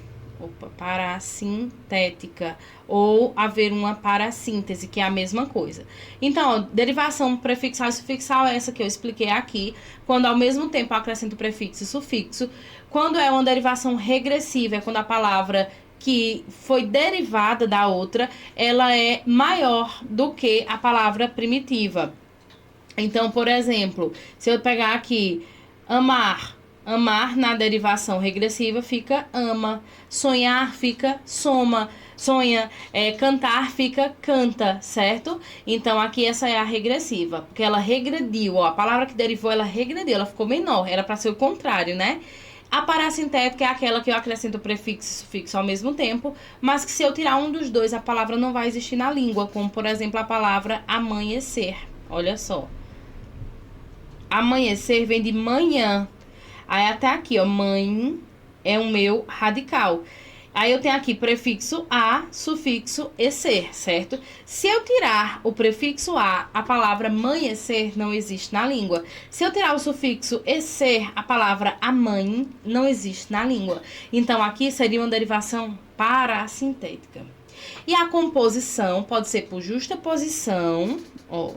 Speaker 1: Parasintética, ou haver uma parassíntese, que é a mesma coisa. Então, ó, derivação prefixal e sufixal é essa que eu expliquei aqui, quando ao mesmo tempo eu acrescento prefixo e sufixo. Quando é uma derivação regressiva, é quando a palavra que foi derivada da outra, ela é maior do que a palavra primitiva. Então, por exemplo, se eu pegar aqui amar, amar na derivação regressiva fica ama. Sonhar fica soma. Sonha, cantar fica canta, certo? Então, aqui essa é a regressiva, porque ela regrediu, ó. A palavra que derivou, ela regrediu, ela ficou menor. Era para ser o contrário, né? A parasintética é aquela que eu acrescento prefixo e sufixo ao mesmo tempo, mas que se eu tirar um dos dois, a palavra não vai existir na língua, como, por exemplo, a palavra amanhecer. Olha só. Amanhecer vem de manhã. Aí até aqui, ó, mãe é o meu radical. Aí eu tenho aqui prefixo a, sufixo e ser, certo? Se eu tirar o prefixo a palavra amanhecer não existe na língua. Se eu tirar o sufixo e ser, a palavra a mãe não existe na língua. Então aqui seria uma derivação parasintética. E a composição pode ser por justaposição, ó,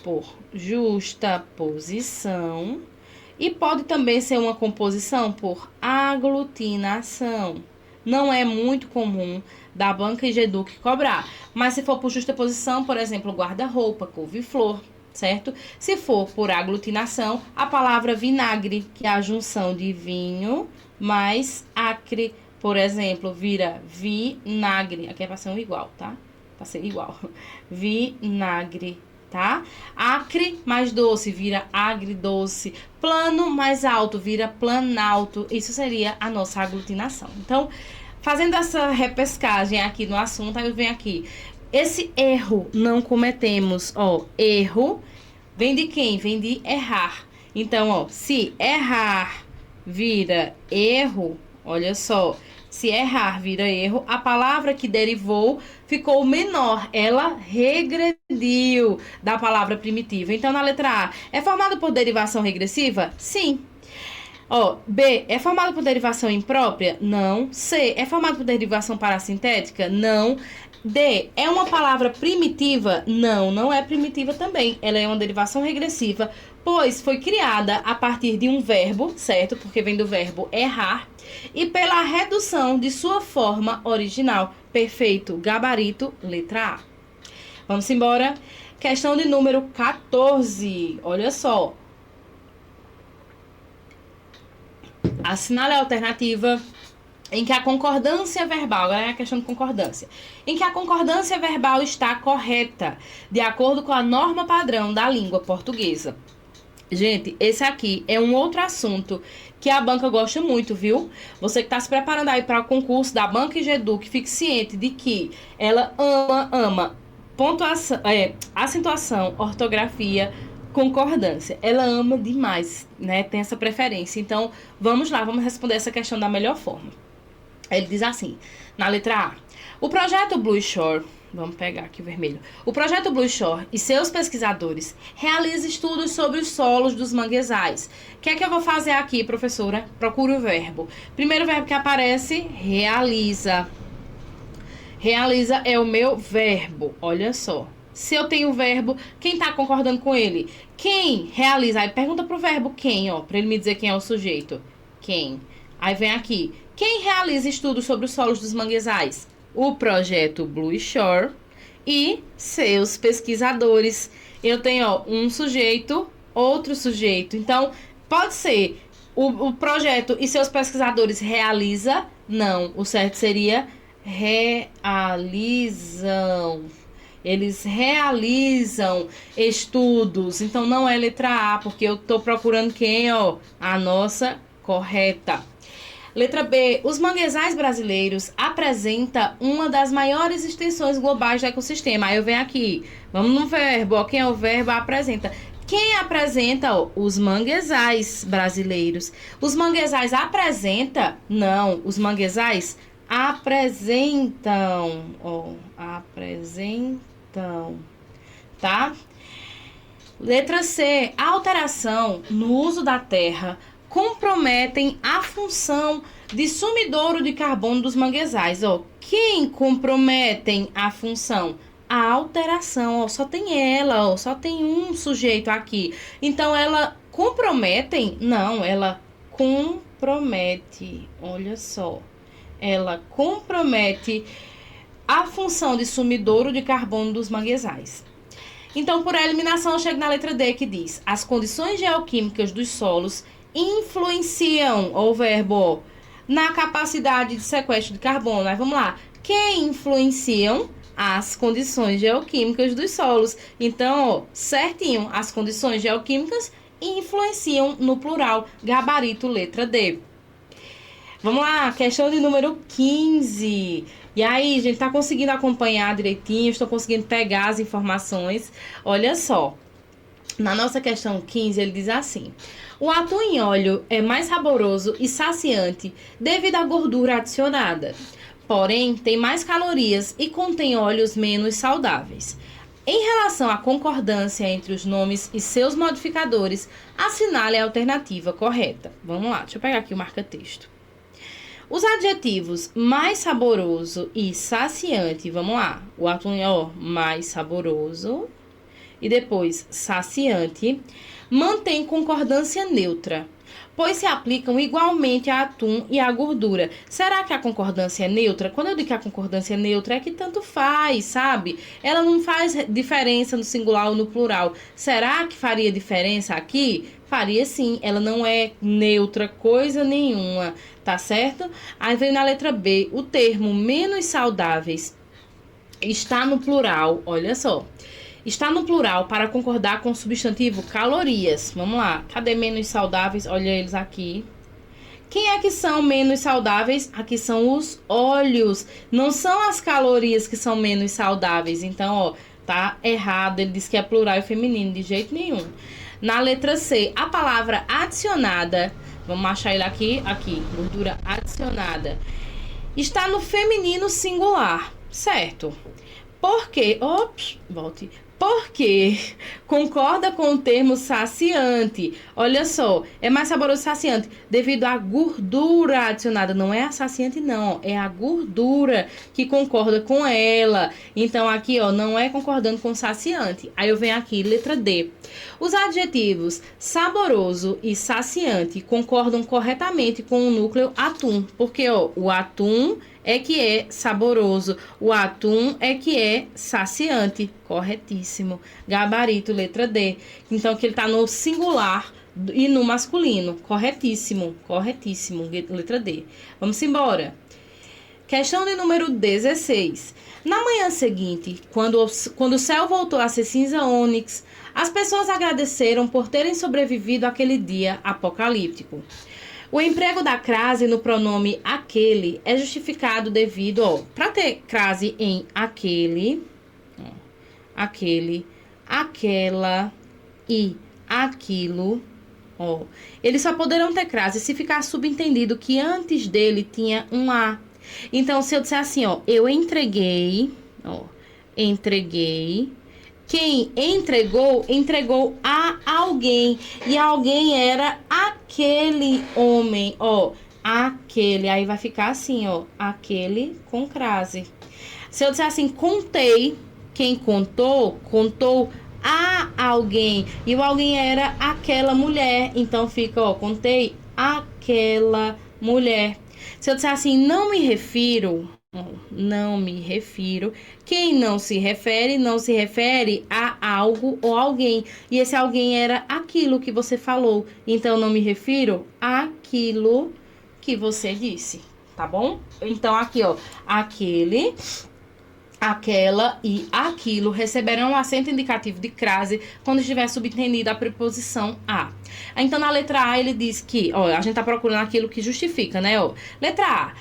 Speaker 1: por justaposição. E pode também ser uma composição por aglutinação. Não é muito comum da banca e GEDUC cobrar. Mas se for por justaposição, por exemplo, guarda-roupa, couve-flor, certo? Se for por aglutinação, a palavra vinagre, que é a junção de vinho mais acre, por exemplo, vira vinagre. Aqui é para ser um igual, tá? Para ser igual. Vinagre. Tá? Acre mais doce vira agridoce. Plano mais alto vira planalto. Isso seria a nossa aglutinação. Então, fazendo essa repescagem aqui no assunto, aí eu venho aqui. Esse erro não cometemos, ó. Erro vem de quem? Vem de errar. Então, ó, se errar vira erro, olha só. Se errar vira erro, a palavra que derivou ficou menor. Ela regrediu da palavra primitiva. Então, na letra A, é formado por derivação regressiva? Sim. Ó, B, é formado por derivação imprópria? Não. C, é formado por derivação parasintética? Não. D, é uma palavra primitiva? Não, não é primitiva também. Ela é uma derivação regressiva, pois foi criada a partir de um verbo, certo? Porque vem do verbo errar. E pela redução de sua forma original. Perfeito, gabarito, letra A. Vamos embora. Questão de número 14. Olha só. Assinale a alternativa em que a concordância verbal, agora é a questão de concordância, em que a concordância verbal está correta, de acordo com a norma padrão da língua portuguesa. Gente, esse aqui é um outro assunto que a banca gosta muito, viu? Você que está se preparando aí para o concurso da banca e GEDUC, fique ciente de que ela ama pontuação, acentuação, ortografia, concordância. Ela ama demais, né? Tem essa preferência. Então, vamos lá, vamos responder essa questão da melhor forma. Ele diz assim, na letra A. O projeto Blue Shore, vamos pegar aqui o vermelho. O projeto Blue Shore e seus pesquisadores realizam estudos sobre os solos dos manguezais. O que é que eu vou fazer aqui, professora? Procure o verbo. Primeiro verbo que aparece, realiza. Realiza é o meu verbo, olha só. Se eu tenho o verbo, quem está concordando com ele? Quem realiza? Aí pergunta pro verbo quem, ó, para ele me dizer quem é o sujeito. Quem? Aí vem aqui. Quem realiza estudos sobre os solos dos manguezais? O projeto Blue Shore e seus pesquisadores. Eu tenho, ó, um sujeito, outro sujeito. Então, pode ser o projeto e seus pesquisadores realiza? Não, o certo seria realizam. Eles realizam estudos. Então, não é letra A, porque eu estou procurando quem, ó? A nossa correta. Letra B. Os manguezais brasileiros apresentam uma das maiores extensões globais do ecossistema. Aí eu venho aqui. Vamos no verbo. Ó, quem é o verbo? Apresenta. Quem apresenta? Ó, os manguezais brasileiros. Os manguezais apresentam? Não. Os manguezais apresentam. Ó, apresentam. Tá? Letra C. A alteração no uso da terra comprometem a função de sumidouro de carbono dos manguezais. Ó, quem comprometem a função? A alteração, ó, só tem ela, ó, só tem um sujeito aqui. Então, ela comprometem? Não, ela compromete. Olha só. Ela compromete a função de sumidouro de carbono dos manguezais. Então, por eliminação, eu chego na letra D, que diz: as condições geoquímicas dos solos influenciam, o verbo, na capacidade de sequestro de carbono. Mas vamos lá. Quem influenciam? As condições geoquímicas dos solos. Então, ó, certinho, as condições geoquímicas influenciam no plural. Gabarito, letra D. Vamos lá, questão de número 15. E aí, gente, tá conseguindo acompanhar direitinho? Estou conseguindo pegar as informações? Olha só. Na nossa questão 15, ele diz assim: o atum em óleo é mais saboroso e saciante devido à gordura adicionada. Porém, tem mais calorias e contém óleos menos saudáveis. Em relação à concordância entre os nomes e seus modificadores, assinale a alternativa correta. Vamos lá, deixa eu pegar aqui o marca-texto. Os adjetivos mais saboroso e saciante, vamos lá. O atum, ó, mais saboroso e depois saciante, mantém concordância neutra, pois se aplicam igualmente a atum e à gordura. Será que a concordância é neutra? Quando eu digo que a concordância é neutra, é que tanto faz, sabe? Ela não faz diferença no singular ou no plural. Será que faria diferença aqui? Faria sim, ela não é neutra coisa nenhuma, tá certo? Aí vem na letra B, o termo menos saudáveis está no plural, olha só. Está no plural para concordar com o substantivo calorias. Vamos lá. Cadê menos saudáveis? Olha eles aqui. Quem é que são menos saudáveis? Aqui são os óleos. Não são as calorias que são menos saudáveis. Então, ó, tá errado. Ele diz que é plural e feminino. De jeito nenhum. Na letra C, a palavra adicionada. Vamos achar ele aqui. Aqui. Gordura adicionada. Está no feminino singular. Certo. Por quê? Ops, volte. Porque concorda com o termo saciante. Olha só, é mais saboroso saciante devido à gordura adicionada. Não é a saciante, não. É a gordura que concorda com ela. Então, aqui, ó, não é concordando com saciante. Aí eu venho aqui, letra D. Os adjetivos saboroso e saciante concordam corretamente com o núcleo atum. Porque, ó, o atum é que é saboroso, o atum é que é saciante. Corretíssimo. Gabarito, letra D. Então, que ele tá no singular e no masculino. Corretíssimo, corretíssimo. Letra D. Vamos embora. Questão de número 16. Na manhã seguinte, quando o céu voltou a ser cinza ônix, as pessoas agradeceram por terem sobrevivido àquele dia apocalíptico. O emprego da crase no pronome aquele é justificado devido, ó, para ter crase em aquele, ó, aquele, aquela e aquilo. Ó, eles só poderão ter crase se ficar subentendido que antes dele tinha um A. Então, se eu disser assim, ó, eu entreguei, ó, entreguei. Quem entregou, entregou a alguém. E alguém era aquele homem, ó, aquele. Aí vai ficar assim, ó, aquele com crase. Se eu disser assim, contei, quem contou, contou a alguém. E o alguém era aquela mulher. Então fica, ó, contei aquela mulher. Se eu disser assim, não me refiro, não me refiro. Quem não se refere a algo ou alguém. E esse alguém era aquilo que você falou. Então, não me refiro àquilo que você disse, tá bom? Então, aqui, ó, aquele, aquela e aquilo receberão o acento indicativo de crase quando estiver subentendida a preposição a. Então, na letra A, ele diz que, ó, a gente tá procurando aquilo que justifica, né, ó. Letra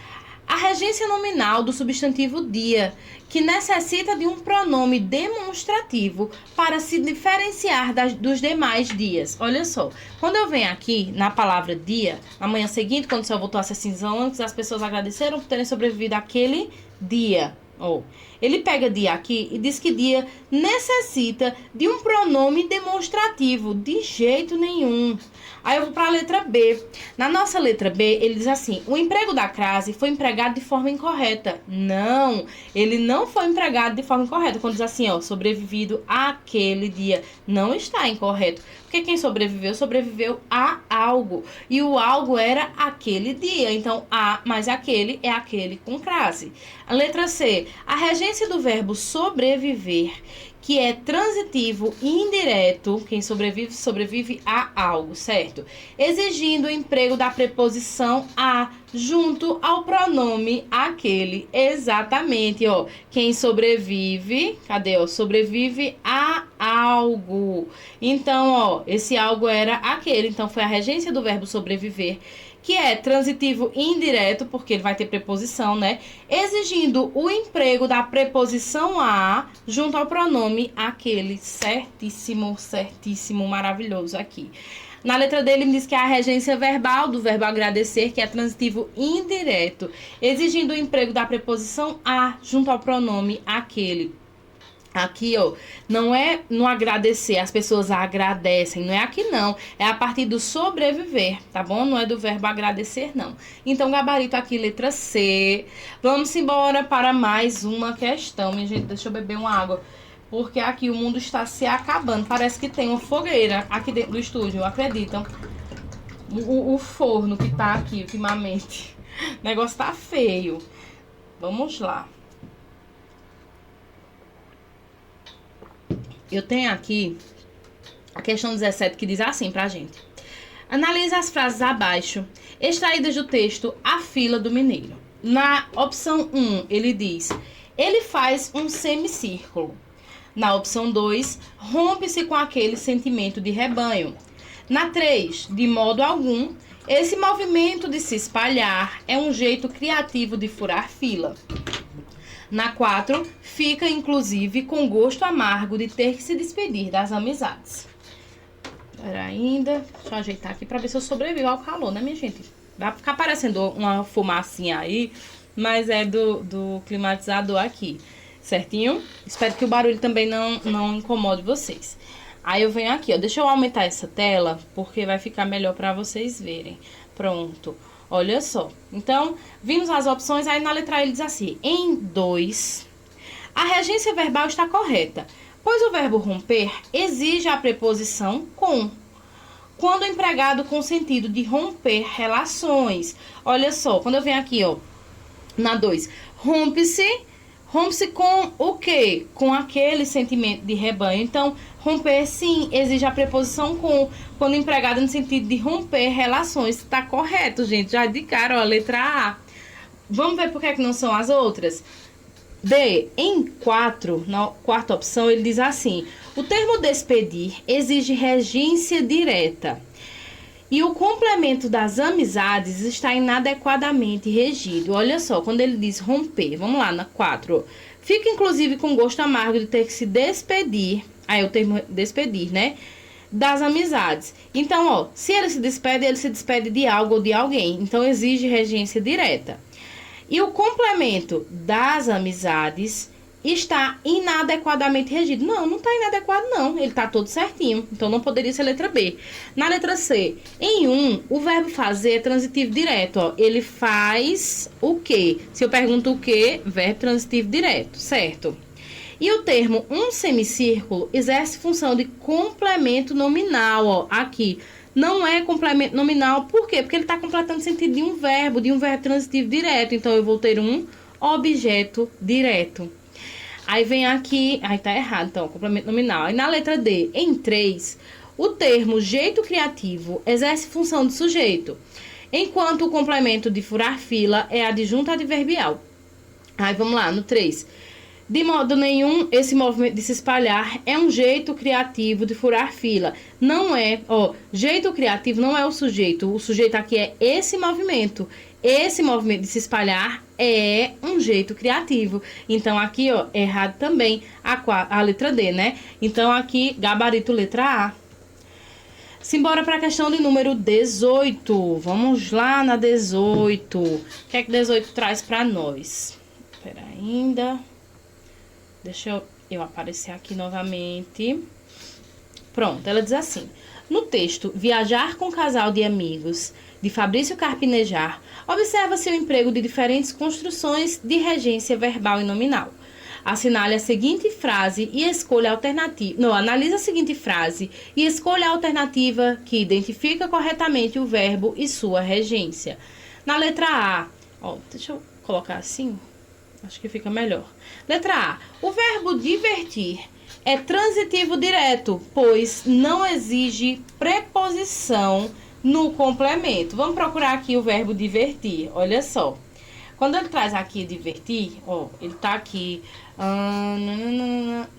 Speaker 1: A regência nominal do substantivo dia, que necessita de um pronome demonstrativo para se diferenciar dos demais dias. Olha só, quando eu venho aqui na palavra dia, na manhã seguinte, quando o céu voltou a ser cinzão, as pessoas agradeceram por terem sobrevivido àquele dia. Oh, ele pega dia aqui e diz que dia necessita de um pronome demonstrativo. De jeito nenhum. Aí eu vou para a letra B. Na nossa letra B, ele diz assim: o emprego da crase foi empregado de forma incorreta. Não, ele não foi empregado de forma incorreta. Quando diz assim, ó, sobrevivido àquele dia. Não está incorreto. Porque quem sobreviveu, sobreviveu a algo. E o algo era aquele dia. Então, a mais aquele é aquele com crase. A letra C. A regência do verbo sobreviver, que é transitivo e indireto, quem sobrevive, sobrevive a algo, certo? Exigindo o emprego da preposição a junto ao pronome aquele. Exatamente, ó. Quem sobrevive, cadê, ó? Sobrevive a algo. Então, ó, esse algo era aquele. Então, foi a regência do verbo sobreviver, que é transitivo e indireto, porque ele vai ter preposição, né? Exigindo o emprego da preposição a junto ao pronome aquele. Certíssimo, certíssimo, maravilhoso aqui. Na letra dele, ele diz que é a regência verbal do verbo agradecer, que é transitivo e indireto, exigindo o emprego da preposição a junto ao pronome aquele. Aqui, ó, não é no agradecer, as pessoas agradecem, não é aqui não, é a partir do sobreviver, tá bom? Não é do verbo agradecer, não. Então, gabarito aqui, letra C. Vamos embora para mais uma questão, minha gente, deixa eu beber uma água, porque aqui o mundo está se acabando, parece que tem uma fogueira aqui dentro do estúdio, acreditam? O forno que tá aqui ultimamente, o negócio tá feio. Vamos lá. Eu tenho aqui a questão 17 que diz assim pra gente. Analise as frases abaixo, extraídas do texto A Fila do Mineiro. Na opção 1, ele diz: ele faz um semicírculo. Na opção 2, rompe-se com aquele sentimento de rebanho. Na 3, de modo algum, esse movimento de se espalhar é um jeito criativo de furar fila. Na 4, fica inclusive com gosto amargo de ter que se despedir das amizades. Espera ainda, deixa eu ajeitar aqui pra ver se eu sobrevivo ao calor, né, minha gente? Vai ficar parecendo uma fumacinha aí, mas é do climatizador aqui, certinho? Espero que o barulho também não incomode vocês. Aí eu venho aqui, ó, deixa eu aumentar essa tela, porque vai ficar melhor pra vocês verem. Pronto. Olha só, então, vimos as opções, aí na letra A ele diz assim: em 2, a regência verbal está correta, pois o verbo romper exige a preposição com, quando empregado com sentido de romper relações. Olha só, quando eu venho aqui, ó, na 2, rompe-se com o quê? Com aquele sentimento de rebanho. Então, romper, sim, exige a preposição com, quando empregada no sentido de romper relações. Tá correto, gente. Já de cara, ó, letra A. Vamos ver por que não são as outras? D, em 4, na quarta opção, ele diz assim: o termo despedir exige regência direta. E o complemento das amizades está inadequadamente regido. Olha só, quando ele diz romper, vamos lá, na 4. Fica, inclusive, com gosto amargo de ter que se despedir. Aí o termo despedir, né? Das amizades. Então, ó, se ele se despede de algo ou de alguém. Então, exige regência direta. E o complemento das amizades está inadequadamente regido. Não, não está inadequado, não. Ele está todo certinho. Então, não poderia ser letra B. Na letra C, em 1, o verbo fazer é transitivo direto. Ó. Ele faz o quê? Se eu pergunto o quê, verbo transitivo direto, certo? E o termo um semicírculo exerce função de complemento nominal, ó, aqui. Não é complemento nominal, por quê? Porque ele está completando o sentido de um verbo transitivo direto. Então, eu vou ter um objeto direto. Aí vem aqui, aí tá errado, então, complemento nominal. Aí na letra D, em 3, o termo jeito criativo exerce função de sujeito, enquanto o complemento de furar fila é adjunto adverbial. Aí vamos lá, no 3. De modo nenhum, esse movimento de se espalhar é um jeito criativo de furar fila. Não é, ó, jeito criativo não é o sujeito aqui é esse movimento. Esse movimento de se espalhar é um jeito criativo. Então, aqui, ó, errado também a letra D, né? Então, aqui, gabarito letra A. Simbora para a questão de número 18. Vamos lá na 18. O que é que 18 traz para nós? Espera ainda. Deixa eu aparecer aqui novamente. Pronto, ela diz assim. No texto Viajar com Casal de Amigos, de Fabrício Carpinejar, observa-se o emprego de diferentes construções de regência verbal e nominal. Assinale a seguinte frase e escolha a alternativa. Não, analise a seguinte frase e escolha a alternativa que identifica corretamente o verbo e sua regência. Na letra A, ó, deixa eu colocar assim. Acho que fica melhor. Letra A. O verbo divertir é transitivo direto, pois não exige preposição no complemento. Vamos procurar aqui o verbo divertir. Olha só. Quando ele traz aqui divertir, ó, ele tá aqui.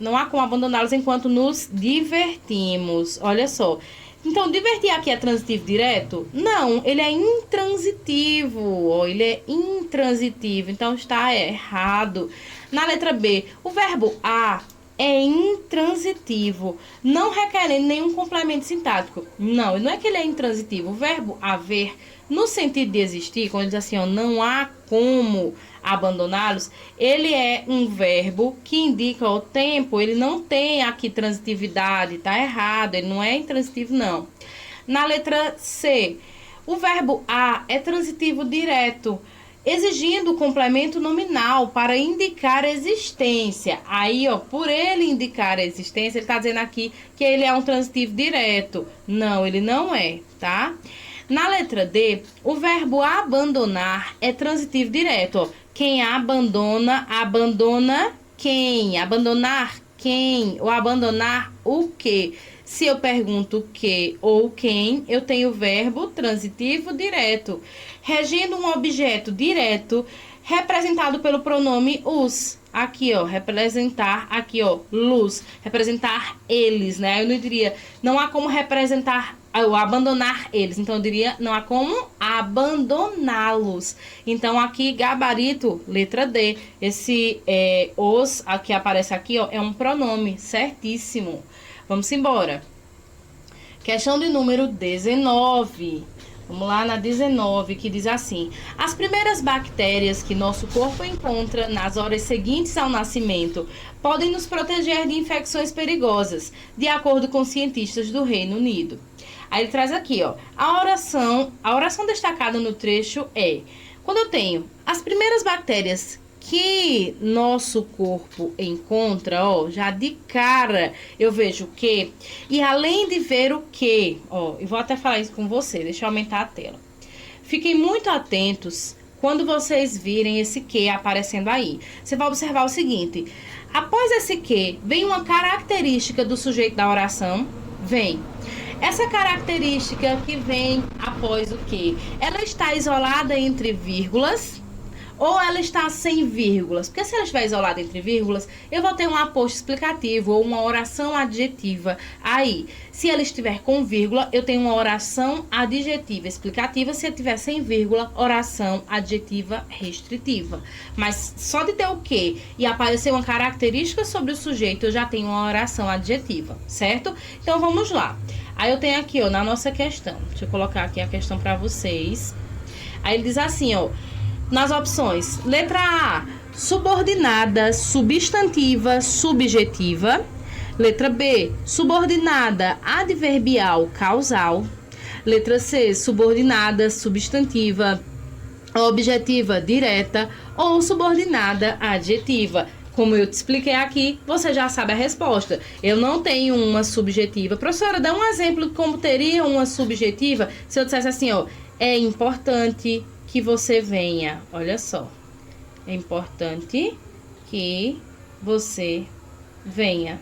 Speaker 1: Não há como abandoná-los enquanto nos divertimos. Olha só. Então, divertir aqui é transitivo direto? Não, ele é intransitivo, ó, ele é intransitivo, então está errado. Na letra B, o verbo a é intransitivo, não requerendo nenhum complemento sintático. Não é que ele é intransitivo. O verbo haver, no sentido de existir, quando ele diz assim, ó, não há como abandoná-los, ele é um verbo que indica o tempo, ele não tem aqui transitividade, tá errado, ele não é intransitivo, não. Na letra C, o verbo a é transitivo direto, exigindo o complemento nominal para indicar existência. Aí, ó, por ele indicar a existência, ele está dizendo aqui que ele é um transitivo direto. Não, ele não é, tá? Na letra D, o verbo abandonar é transitivo direto, ó. Quem abandona, abandona quem? Abandonar quem? Ou abandonar o quê? Se eu pergunto o que ou quem, eu tenho o verbo transitivo direto, regendo um objeto direto representado pelo pronome os. Aqui, ó, representar, aqui, ó, luz, representar eles, né? Eu não diria, não há como representar ou abandonar eles. Então, eu diria, não há como abandoná-los. Então, aqui, gabarito, letra D. Esse os, aqui aparece aqui, ó, é um pronome, certíssimo. Vamos embora. Questão de número 19. Vamos lá na 19, que diz assim: as primeiras bactérias que nosso corpo encontra nas horas seguintes ao nascimento podem nos proteger de infecções perigosas, de acordo com cientistas do Reino Unido. Aí ele traz aqui, ó, a oração destacada no trecho é: quando eu tenho as primeiras bactérias que nosso corpo encontra, ó, já de cara eu vejo o que, e além de ver o que, ó, eu vou até falar isso com você, deixa eu aumentar a tela. Fiquem muito atentos quando vocês virem esse que aparecendo aí. Você vai observar o seguinte: após esse que, vem uma característica do sujeito da oração, vem. Essa característica que vem após o que, ela está isolada entre vírgulas, ou ela está sem vírgulas? Porque se ela estiver isolada entre vírgulas, eu vou ter um aposto explicativo ou uma oração adjetiva aí. Se ela estiver com vírgula, eu tenho uma oração adjetiva explicativa. Se ela estiver sem vírgula, oração adjetiva restritiva. Mas só de ter o quê e aparecer uma característica sobre o sujeito, eu já tenho uma oração adjetiva, certo? Então, vamos lá. Aí eu tenho aqui, ó, na nossa questão. Deixa eu colocar aqui a questão para vocês. Aí ele diz assim, ó, nas opções, letra A, subordinada, substantiva, subjetiva. Letra B, subordinada, adverbial, causal. Letra C, subordinada, substantiva, objetiva, direta. Ou subordinada, adjetiva. Como eu te expliquei aqui, você já sabe a resposta. Eu não tenho uma subjetiva. Professora, dá um exemplo de como teria uma subjetiva se eu dissesse assim, ó, é importante que você venha. Olha só. É importante que você venha.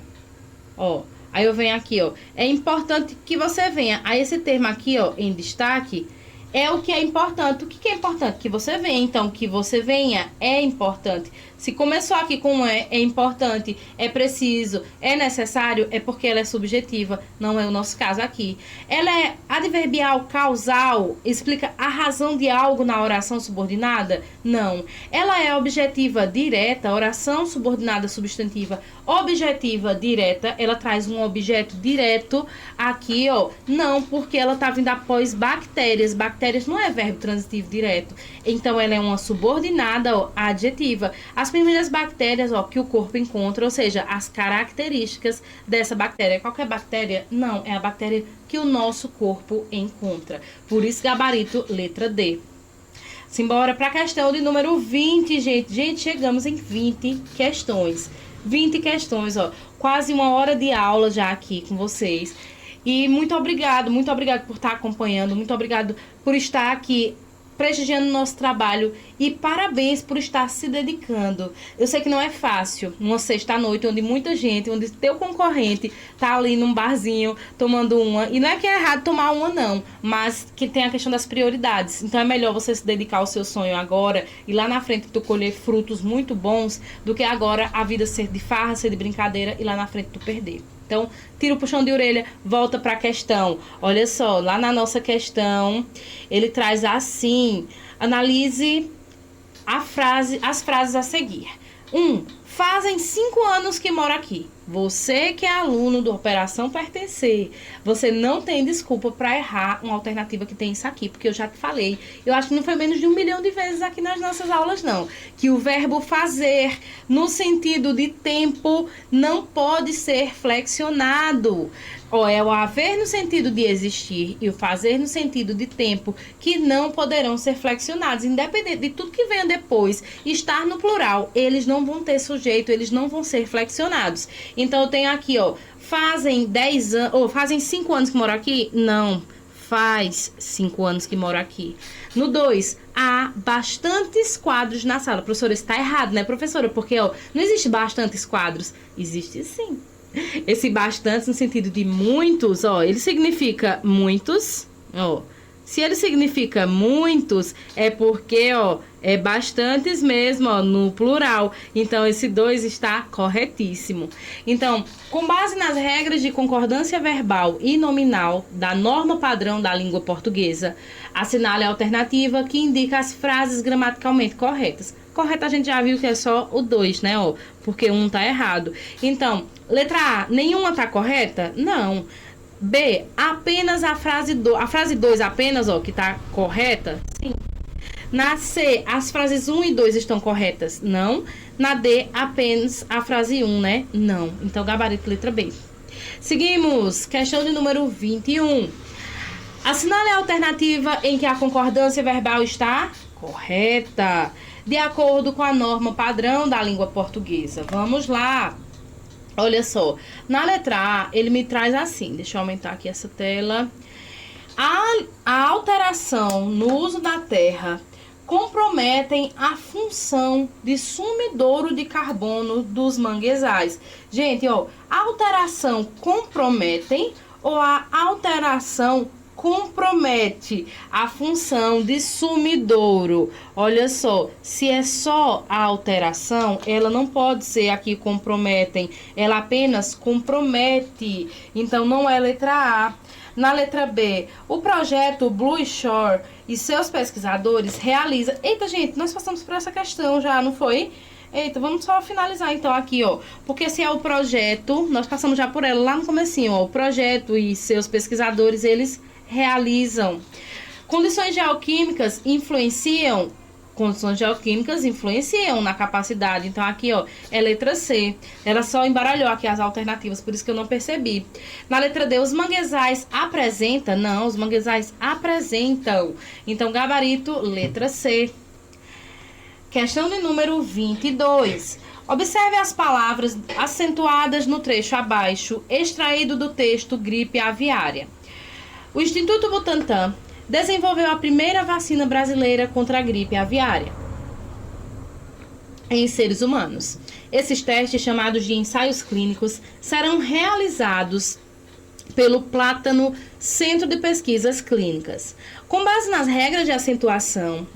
Speaker 1: Ó, aí eu venho aqui, ó. É importante que você venha. Aí esse termo aqui, ó, em destaque, é o que é importante. O que é importante? Que você venha. Então, que você venha é importante. Se começou aqui com é importante, é preciso, é necessário, é porque ela é subjetiva. Não é o nosso caso aqui. Ela é adverbial, causal, explica a razão de algo na oração subordinada? Não. Ela é objetiva, direta, oração subordinada substantiva, objetiva, direta. Ela traz um objeto direto aqui, ó. Não, porque ela tá vindo após bactérias. Bactérias não é verbo transitivo direto. Então, ela é uma subordinada, ó, adjetiva. As primeiras bactérias, ó, que o corpo encontra, ou seja, as características dessa bactéria. Qualquer bactéria? Não, é a bactéria que o nosso corpo encontra. Por isso, gabarito, letra D. Simbora para a questão de número 20, gente. Gente, chegamos em 20 questões. 20 questões, ó. Quase uma hora de aula já aqui com vocês. E muito obrigado por estar acompanhando. Muito obrigado por estar aqui prestigiando o nosso trabalho e parabéns por estar se dedicando. Eu sei que não é fácil, uma sexta-noite onde muita gente, onde teu concorrente tá ali num barzinho tomando uma, e não é que é errado tomar uma não, mas que tem a questão das prioridades. Então é melhor você se dedicar ao seu sonho agora e lá na frente tu colher frutos muito bons do que agora a vida ser de farra, ser de brincadeira e lá na frente tu perder. Então, tira o puxão de orelha, volta para a questão. Olha só, lá na nossa questão, ele traz assim, analise as frases a seguir. 1. Fazem 5 anos que mora aqui. Você que é aluno do Operação Pertencer, você não tem desculpa para errar uma alternativa que tem isso aqui, porque eu já te falei, eu acho que não foi menos de 1 milhão de vezes aqui nas nossas aulas, não, que o verbo fazer, no sentido de tempo, não pode ser flexionado. Ou é o haver no sentido de existir e o fazer no sentido de tempo, que não poderão ser flexionados, independente de tudo que venha depois, estar no plural, eles não vão ter sujeito, eles não vão ser flexionados. Então, eu tenho aqui, ó, fazem 10 anos, ou fazem 5 anos que moram aqui? Não, faz 5 anos que moro aqui. No 2, há bastantes quadros na sala. Professora, isso está errado, né, professora? Porque, ó, não existe bastantes quadros. Existe sim. Esse bastante no sentido de muitos, ó, ele significa muitos, ó. Se ele significa muitos, é porque, ó, é bastantes mesmo, ó, no plural. Então, esse 2 está corretíssimo. Então, com base nas regras de concordância verbal e nominal da norma padrão da língua portuguesa, assinale a alternativa que indica as frases gramaticalmente corretas. Correta a gente já viu que é só o 2, né, ó, porque um tá errado. Então, letra A, nenhuma tá correta? Não. B, apenas a frase 2 apenas, ó, que tá correta? Sim. Na C, as frases 1 e 2 estão corretas? Não. Na D, apenas a frase 1, né? Não. Então, gabarito letra B. Seguimos. Questão de número 21. Assinale a alternativa em que a concordância verbal está correta, de acordo com a norma padrão da língua portuguesa. Vamos lá. Olha só, na letra A, ele me traz assim, deixa eu aumentar aqui essa tela. A alteração no uso da terra comprometem a função de sumidouro de carbono dos manguezais. Gente, ó, a alteração comprometem ou a alteração compromete a função de sumidouro. Olha só, se é só a alteração, ela não pode ser aqui comprometem, ela apenas compromete. Então, não é letra A. Na letra B, o projeto Blue Shore e seus pesquisadores realizam... Eita, gente, nós passamos por essa questão já, não foi? Eita, vamos só finalizar então aqui, ó. Porque se é o projeto, nós passamos já por ela lá no comecinho, ó. O projeto e seus pesquisadores, eles realizam. Condições geoquímicas influenciam na capacidade. Então, aqui, ó, é letra C. Ela só embaralhou aqui as alternativas, por isso que eu não percebi. Na letra D, os manguezais apresentam? Não, os manguezais apresentam. Então, gabarito, letra C. Questão de número 22. Observe as palavras acentuadas no trecho abaixo, extraído do texto gripe aviária. O Instituto Butantan desenvolveu a primeira vacina brasileira contra a gripe aviária em seres humanos. Esses testes, chamados de ensaios clínicos, serão realizados pelo Plátano Centro de Pesquisas Clínicas. Com base nas regras de acentuação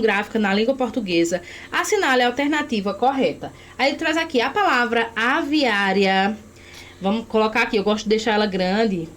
Speaker 1: gráfica na língua portuguesa, assinale a alternativa correta. Aí ele traz aqui a palavra aviária. Vamos colocar aqui, eu gosto de deixar ela grande.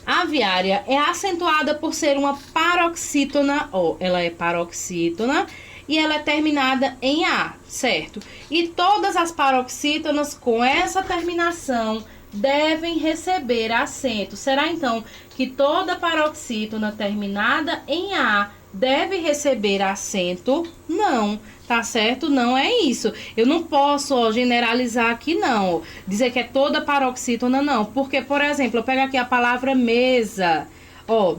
Speaker 1: Aviária é acentuada por ser uma paroxítona, ela é paroxítona e ela é terminada em A, certo? E todas as paroxítonas com essa terminação devem receber acento. Será então que toda paroxítona terminada em A deve receber acento? Não, tá certo? Não é isso. Eu não posso generalizar aqui, não. Dizer que é toda paroxítona, não. Porque, por exemplo, eu pego aqui a palavra mesa.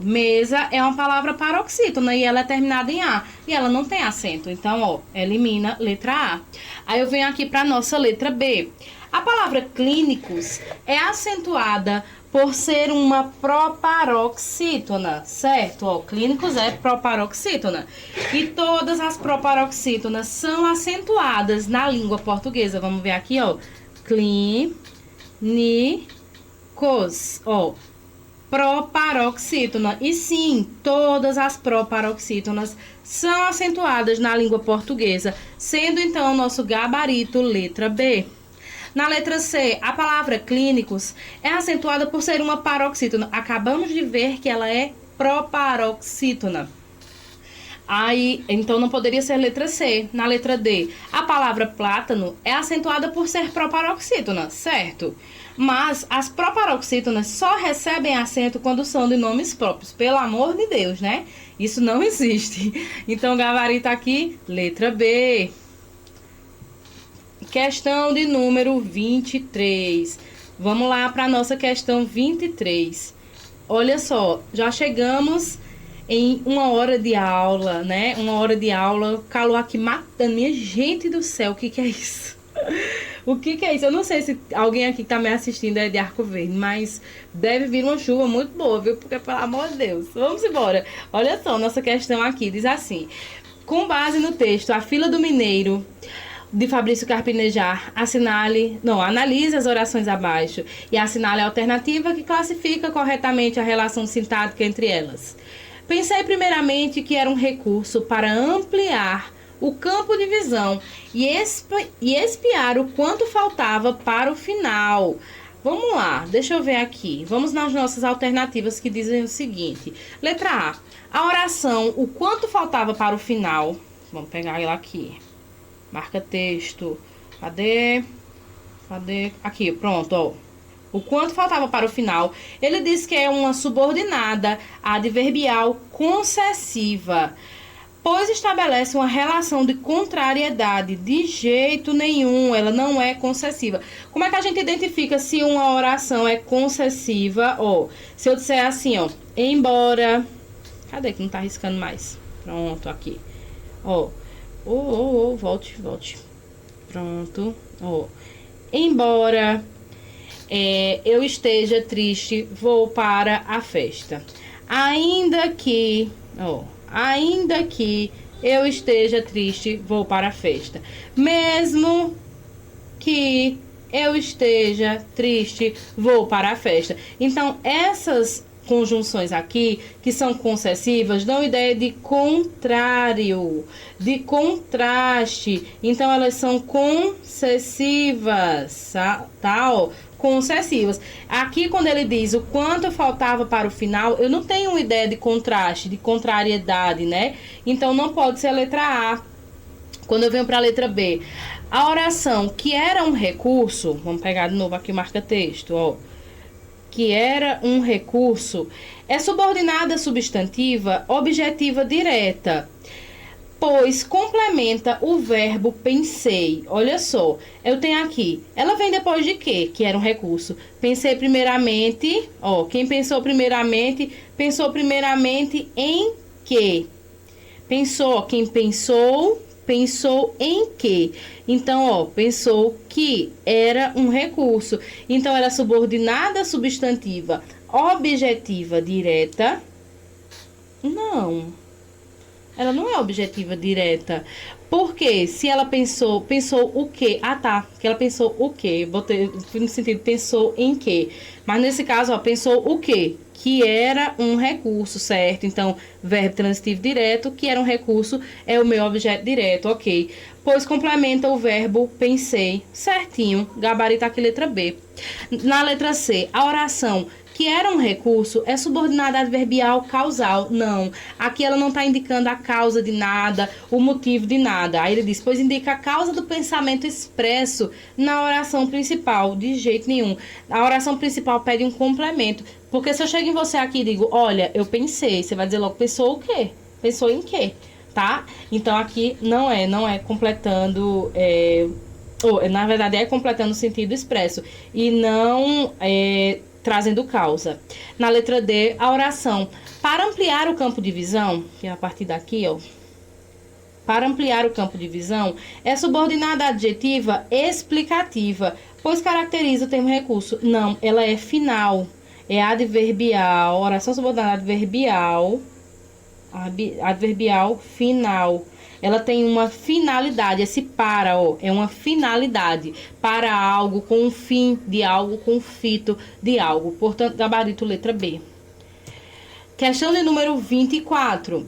Speaker 1: Mesa é uma palavra paroxítona e ela é terminada em A. E ela não tem acento. Então, elimina letra A. Aí eu venho aqui para nossa letra B. A palavra clínicos é acentuada por ser uma proparoxítona, certo? Clínicos é proparoxítona. E todas as proparoxítonas são acentuadas na língua portuguesa. Vamos ver aqui, clínicos, proparoxítona. E sim, todas as proparoxítonas são acentuadas na língua portuguesa, sendo então o nosso gabarito letra B. Na letra C, a palavra clínicos é acentuada por ser uma paroxítona. Acabamos de ver que ela é proparoxítona. Aí, então não poderia ser letra C. Na letra D, a palavra plátano é acentuada por ser proparoxítona, certo? Mas as proparoxítonas só recebem acento quando são de nomes próprios. Pelo amor de Deus, né? Isso não existe. Então, gabarito aqui, letra B. Questão de número 23. Vamos lá para a nossa questão 23. Olha só, já chegamos em 1 hora de aula, né? 1 hora de aula, calor aqui matando. Minha gente do céu, o que que é isso? O que que é isso? Eu não sei se alguém aqui que tá me assistindo é de Arco Verde, mas deve vir uma chuva muito boa, viu? Porque, pelo amor de Deus. Vamos embora. Olha só, nossa questão aqui diz assim. Com base no texto, a fila do mineiro... de Fabrício Carpinejar, analise as orações abaixo e assinale a alternativa que classifica corretamente a relação sintática entre elas. Pensei primeiramente que era um recurso para ampliar o campo de visão e espiar o quanto faltava para o final. Vamos lá, deixa eu ver aqui. Vamos nas nossas alternativas que dizem o seguinte. Letra A, a oração, o quanto faltava para o final. Vamos pegar ela aqui. Marca texto. Cadê? Aqui, pronto, O quanto faltava para o final. Ele diz que é uma subordinada adverbial concessiva, pois estabelece uma relação de contrariedade. De jeito nenhum, ela não é concessiva. Como é que a gente identifica se uma oração é concessiva? Se eu disser assim, embora... Cadê que não tá riscando mais? Pronto, aqui. Volte. Pronto. Embora eu esteja triste, vou para a festa. Ainda que eu esteja triste, vou para a festa. Mesmo que eu esteja triste, vou para a festa. Então, essas conjunções aqui, que são concessivas, dão ideia de contrário, de contraste. Então, elas são concessivas, tá? Ó, concessivas. Aqui, quando ele diz o quanto faltava para o final, eu não tenho uma ideia de contraste, de contrariedade, né? Então, não pode ser a letra A. Quando eu venho para a letra B, a oração que era um recurso, vamos pegar de novo aqui o marca-texto, ó. Que era um recurso, é subordinada substantiva objetiva direta, pois complementa o verbo pensei. Olha só, eu tenho aqui, ela vem depois de quê? Que era um recurso. Pensei primeiramente, ó, quem pensou primeiramente em quê? Pensou, quem pensou em quê? Então, ó, pensou que era um recurso. Então, era subordinada substantiva objetiva direta. Não. Ela não é objetiva direta. Porque se ela pensou o quê? Ah, tá. Que ela pensou o quê? Botei no sentido, pensou em quê? Mas nesse caso, ó, pensou o quê? Que era um recurso, certo? Então, verbo transitivo direto, que era um recurso, é o meu objeto direto, ok. Pois complementa o verbo pensei, certinho. Gabarito aqui, letra B. Na letra C, a oração que era um recurso é subordinada adverbial causal. Não, aqui ela não está indicando a causa de nada, o motivo de nada. Aí ele diz, pois indica a causa do pensamento expresso na oração principal. De jeito nenhum. A oração principal pede um complemento. Porque se eu chego em você aqui e digo, olha, eu pensei, você vai dizer logo, pensou o quê? Pensou em quê? Tá? Então aqui não é completando... na verdade, é completando o sentido expresso. E não trazendo causa. Na letra D, a oração. Para ampliar o campo de visão, que é a partir daqui, ó. Para ampliar o campo de visão, é subordinada à adjetiva explicativa, pois caracteriza o termo recurso. Não, ela é final. É adverbial. Oração subordinada adverbial. Adverbial final. Ela tem uma finalidade, esse para, ó, é uma finalidade, para algo, com um fim de algo, com um fito de algo. Portanto, gabarito letra B. Questão de número 24.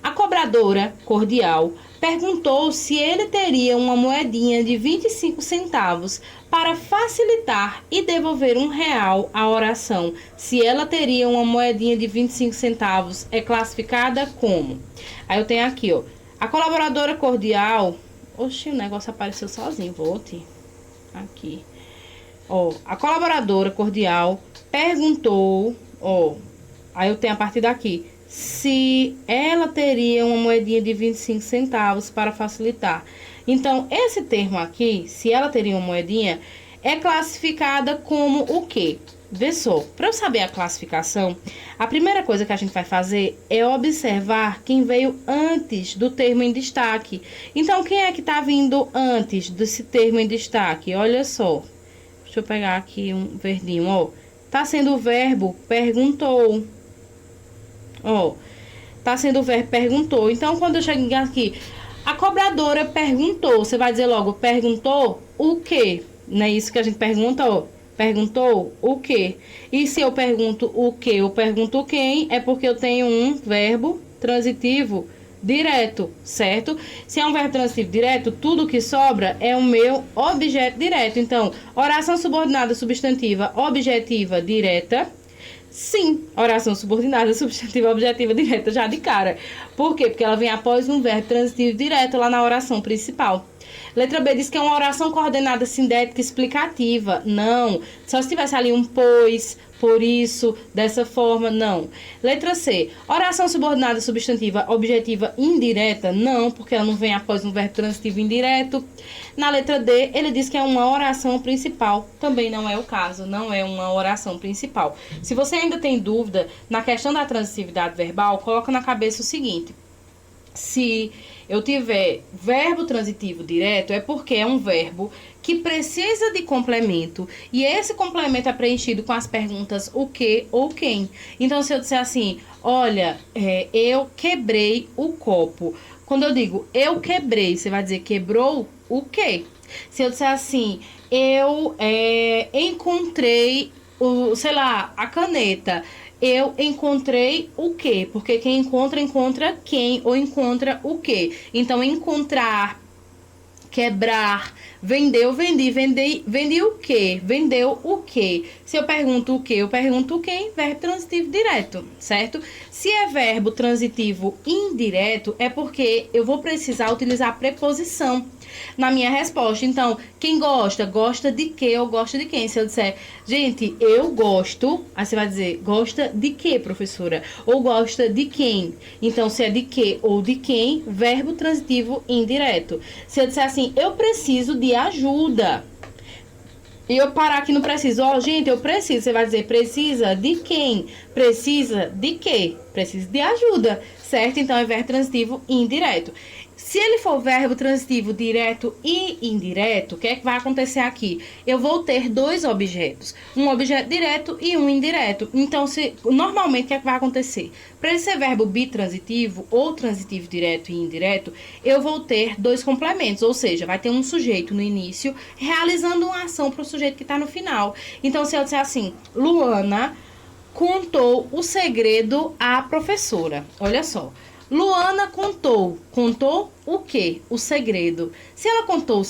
Speaker 1: A cobradora cordial perguntou se ele teria uma moedinha de 25 centavos para facilitar e devolver R$ 1 à oração. Se ela teria uma moedinha de 25 centavos, é classificada como? Aí eu tenho aqui, ó. A colaboradora cordial... Oxi, o negócio apareceu sozinho. Volte. Aqui. Ó, a colaboradora cordial perguntou... Ó, aí eu tenho a partir daqui. Se ela teria uma moedinha de 25 centavos para facilitar. Então, esse termo aqui, se ela teria uma moedinha, é classificada como o quê? Vê só, para eu saber a classificação, a primeira coisa que a gente vai fazer é observar quem veio antes do termo em destaque. Então, quem é que está vindo antes desse termo em destaque? Olha só, deixa eu pegar aqui um verdinho, ó. Tá sendo o verbo perguntou. Ó, tá sendo o verbo perguntou. Então, quando eu chego aqui, a cobradora perguntou, você vai dizer logo, perguntou o quê? Não é isso que a gente pergunta, ó. Perguntou o quê? E se eu pergunto o quê? Eu pergunto quem? É porque eu tenho um verbo transitivo direto, certo? Se é um verbo transitivo direto, tudo que sobra é o meu objeto direto. Então, oração subordinada substantiva objetiva direta. Sim, oração subordinada substantiva objetiva direta já de cara. Por quê? Porque ela vem após um verbo transitivo direto lá na oração principal. Letra B diz que é uma oração coordenada sindética explicativa. Não. Só se tivesse ali um pois, por isso, dessa forma, não. Letra C. Oração subordinada substantiva objetiva indireta. Não, porque ela não vem após um verbo transitivo indireto. Na letra D, ele diz que é uma oração principal. Também não é o caso, não é uma oração principal. Se você ainda tem dúvida na questão da transitividade verbal, coloca na cabeça o seguinte. Se eu tiver verbo transitivo direto, é porque é um verbo que precisa de complemento. E esse complemento é preenchido com as perguntas o que ou quem. Então, se eu disser assim, olha, eu quebrei o copo. Quando eu digo eu quebrei, você vai dizer quebrou o quê? Se eu disser assim, eu encontrei, sei lá, a caneta. Eu encontrei o quê? Porque quem encontra, encontra quem ou encontra o quê? Então, encontrar, quebrar, vendeu, vendi o quê? Vendeu o quê? Se eu pergunto o quê? Eu pergunto quem? Verbo transitivo direto, certo? Se é verbo transitivo indireto, é porque eu vou precisar utilizar a preposição na minha resposta. Então, quem gosta, gosta de quê ou gosta de quem? Se eu disser, gente, eu gosto, aí você vai dizer, gosta de quê, professora? Ou gosta de quem? Então, se é de quê ou de quem, verbo transitivo indireto. Se eu disser assim, eu preciso de ajuda, e eu parar aqui no preciso, ó, gente, eu preciso, você vai dizer, precisa de quem? Precisa de quê? Precisa de ajuda, certo? Então, é verbo transitivo indireto. Se ele for verbo transitivo direto e indireto, o que é que vai acontecer aqui? Eu vou ter dois objetos, um objeto direto e um indireto. Então, normalmente, o que é que vai acontecer? Para ele ser verbo bitransitivo ou transitivo direto e indireto, eu vou ter dois complementos, ou seja, vai ter um sujeito no início realizando uma ação para o sujeito que está no final. Então, se eu disser assim, Luana contou o segredo à professora. Olha só. Luana contou. Contou o quê? O segredo. Se ela contou o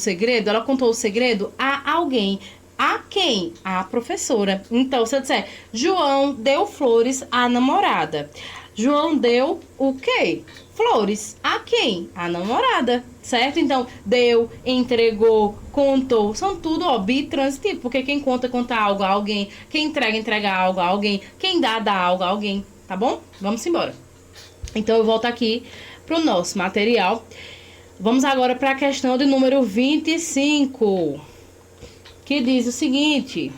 Speaker 1: segredo a alguém. A quem? A professora. Então, se eu disser, João deu flores à namorada. João deu o quê? Flores. A quem? A namorada, certo? Então, deu, entregou, contou. São tudo, ó, bitransitivo. Porque quem conta algo a alguém. Quem entrega algo a alguém. Quem dá algo a alguém. Tá bom? Vamos embora. Então, eu volto aqui para o nosso material. Vamos agora para a questão de número 25, que diz o seguinte.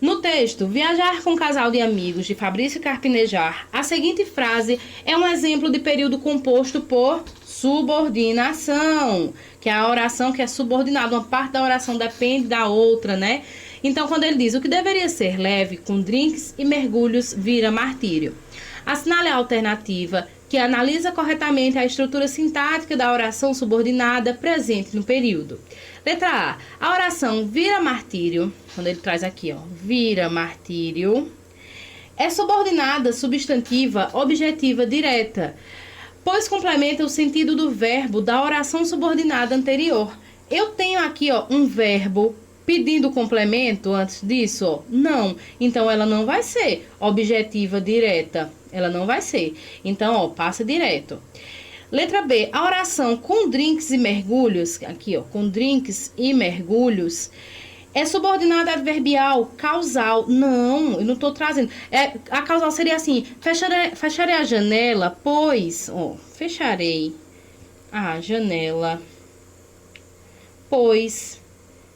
Speaker 1: No texto, viajar com um casal de amigos de Fabrício Carpinejar, a seguinte frase é um exemplo de período composto por subordinação, que é a oração que é subordinada. Uma parte da oração depende da outra, né? Então, quando ele diz o que deveria ser leve, com drinks e mergulhos, vira martírio. Assinale a alternativa que analisa corretamente a estrutura sintática da oração subordinada presente no período. Letra A. A oração vira martírio, quando ele traz aqui, ó, vira martírio, é subordinada substantiva objetiva direta, pois complementa o sentido do verbo da oração subordinada anterior. Eu tenho aqui, ó, um verbo pedindo complemento antes disso, ó? Não. Então, ela não vai ser objetiva direta. Ela não vai ser. Então, ó, passa direto. Letra B. A oração com drinks e mergulhos, aqui, ó, com drinks e mergulhos, é subordinada adverbial causal. Não, eu não tô trazendo. A causal seria assim, fecharei a janela, pois, ó, fecharei a janela, pois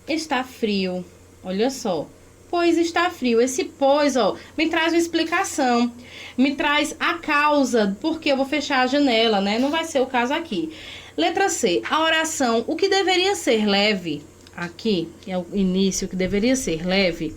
Speaker 1: está frio. Olha só. Pois está frio. Esse pois, ó, me traz uma explicação. Me traz a causa porque eu vou fechar a janela, né? Não vai ser o caso aqui. Letra C. A oração, o que deveria ser leve, aqui, é o início que deveria ser leve,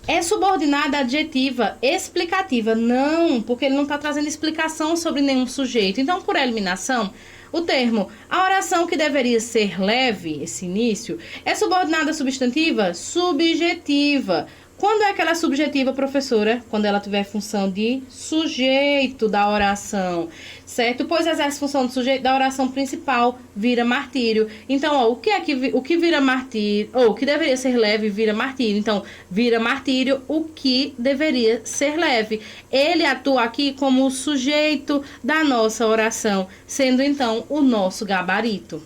Speaker 1: é subordinada adjetiva explicativa. Não, porque ele não está trazendo explicação sobre nenhum sujeito. Então, por eliminação, o termo, a oração que deveria ser leve, esse início, é subordinada substantiva subjetiva. Quando é que ela é subjetiva, professora? Quando ela tiver função de sujeito da oração, certo? Pois exerce função de sujeito da oração principal, vira martírio. Então, ó, o que vira martírio, ou o que deveria ser leve, vira martírio. Então, vira martírio o que deveria ser leve. Ele atua aqui como o sujeito da nossa oração, sendo então o nosso gabarito.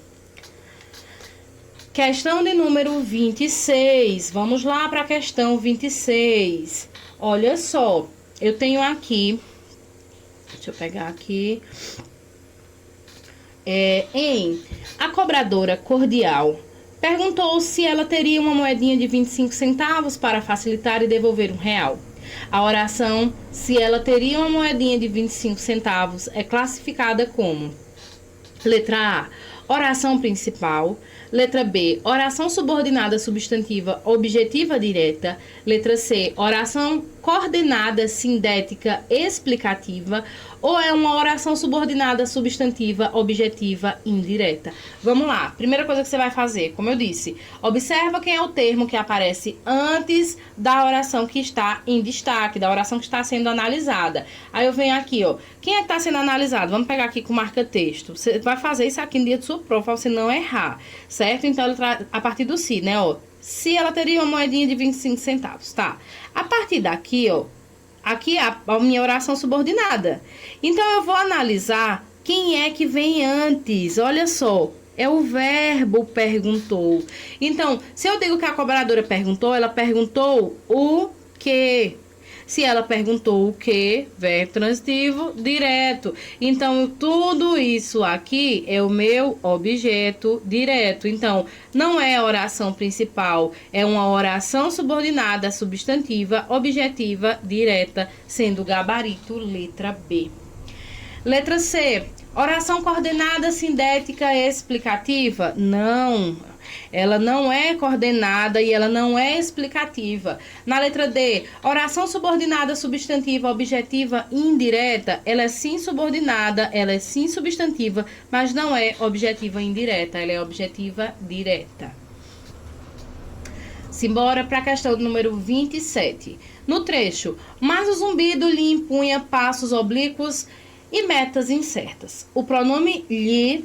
Speaker 1: Questão de número 26. Vamos lá para a questão 26. Olha só, eu tenho aqui, deixa eu pegar aqui, a cobradora cordial perguntou se ela teria uma moedinha de 25 centavos para facilitar e devolver R$1. A oração, se ela teria uma moedinha de 25 centavos, é classificada como: letra A, oração principal. Letra B, oração subordinada substantiva objetiva direta. Letra C, oração coordenada sindética explicativa ou é uma oração subordinada substantiva objetiva indireta? Vamos lá. Primeira coisa que você vai fazer, como eu disse, observa quem é o termo que aparece antes da oração que está em destaque, da oração que está sendo analisada. Aí eu venho aqui, ó. Quem é que está sendo analisado? Vamos pegar aqui com marca-texto. Você vai fazer isso aqui no dia de sua prova, pra você não errar, certo? Então, ele a partir do se, né, ó. Se ela teria uma moedinha de 25 centavos, tá? A partir daqui, ó, aqui é a minha oração subordinada. Então, eu vou analisar quem é que vem antes. Olha só, é o verbo perguntou. Então, se eu digo que a cobradora perguntou, ela perguntou o quê? Se ela perguntou o que, verbo transitivo direto. Então, tudo isso aqui é o meu objeto direto. Então, não é a oração principal, é uma oração subordinada substantiva objetiva direta, sendo gabarito letra B. Letra C. Oração coordenada sindética explicativa? Não. Ela não é coordenada e ela não é explicativa. Na letra D, oração subordinada substantiva objetiva indireta, ela é sim subordinada, ela é sim substantiva, mas não é objetiva indireta, ela é objetiva direta. Simbora para a questão número 27. No trecho, mas o zumbido lhe impunha passos oblíquos e metas incertas. O pronome lhe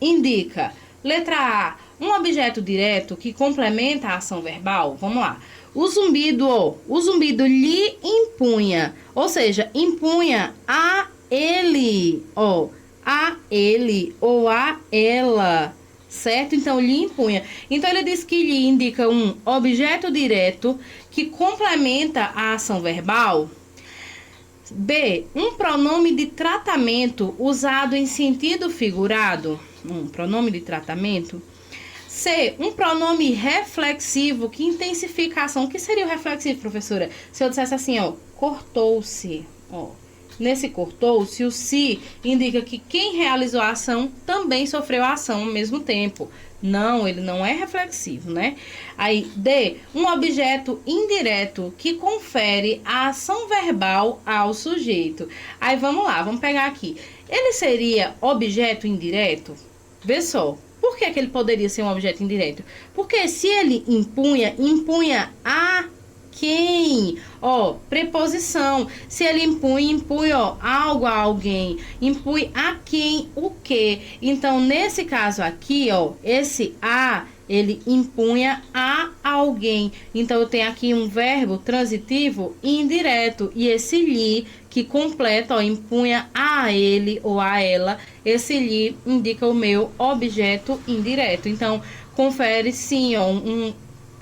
Speaker 1: indica, letra A, um objeto direto que complementa a ação verbal. Vamos lá. O zumbido lhe impunha, ou seja, impunha a ele, a ele ou a ela, certo? Então, lhe impunha. Então, ele diz que lhe indica um objeto direto que complementa a ação verbal. B, um pronome de tratamento usado em sentido figurado. Um pronome de tratamento. C, um pronome reflexivo que intensifica a ação. O que seria o reflexivo, professora? Se eu dissesse assim, ó, cortou-se, ó. Nesse cortou-se, o se indica que quem realizou a ação também sofreu a ação ao mesmo tempo. Não, ele não é reflexivo, né? Aí, D, um objeto indireto que confere a ação verbal ao sujeito. Aí, vamos lá, vamos pegar aqui. Ele seria objeto indireto? Vê só. Por que ele poderia ser um objeto indireto? Porque se ele impunha a quem? Ó, preposição. Se ele impõe, ó, algo a alguém. Impõe a quem o quê? Então, nesse caso aqui, ó, esse a, ele impunha a alguém. Então, eu tenho aqui um verbo transitivo indireto. E esse lhe, que completa, ó, impunha a ele ou a ela. Esse lhe indica o meu objeto indireto. Então, confere sim, ó, um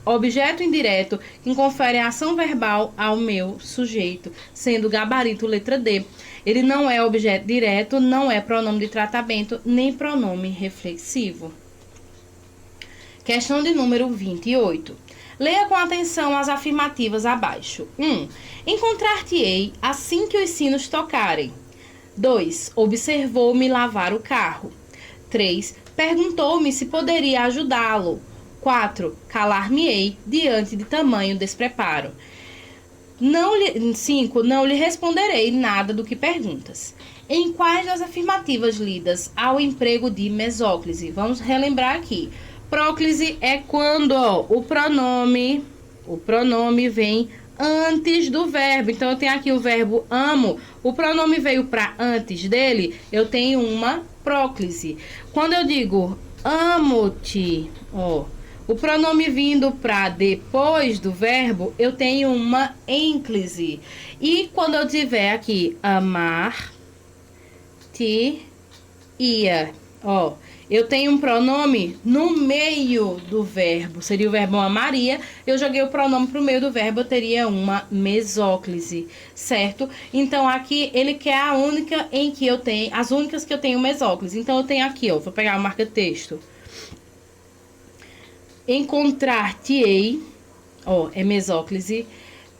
Speaker 1: objeto indireto que confere a ação verbal ao meu sujeito, sendo gabarito letra D. Ele não é objeto direto, não é pronome de tratamento, nem pronome reflexivo. Questão de número 28. Leia com atenção as afirmativas abaixo. 1. Encontrar-te-ei assim que os sinos tocarem. 2. Observou-me lavar o carro. 3. Perguntou-me se poderia ajudá-lo. 4. Calar-me-ei diante de tamanho despreparo. 5. Não lhe responderei nada do que perguntas. Em quais das afirmativas lidas há o emprego de mesóclise? Vamos relembrar aqui. Próclise é quando, ó, o pronome vem antes do verbo. Então, eu tenho aqui o verbo amo. O pronome veio para antes dele, eu tenho uma próclise. Quando eu digo amo-te, ó, o pronome vindo para depois do verbo, eu tenho uma ênclise. E quando eu tiver aqui amar-te-ia, ó, eu tenho um pronome no meio do verbo. Seria o verbo amaria. Eu joguei o pronome para o meio do verbo, eu teria uma mesóclise, certo? Então, aqui, ele quer a única em que eu tenho, as únicas que eu tenho mesóclise. Então, eu tenho aqui, ó, vou pegar a marca-texto. Encontrar-te-ei, ó, é mesóclise.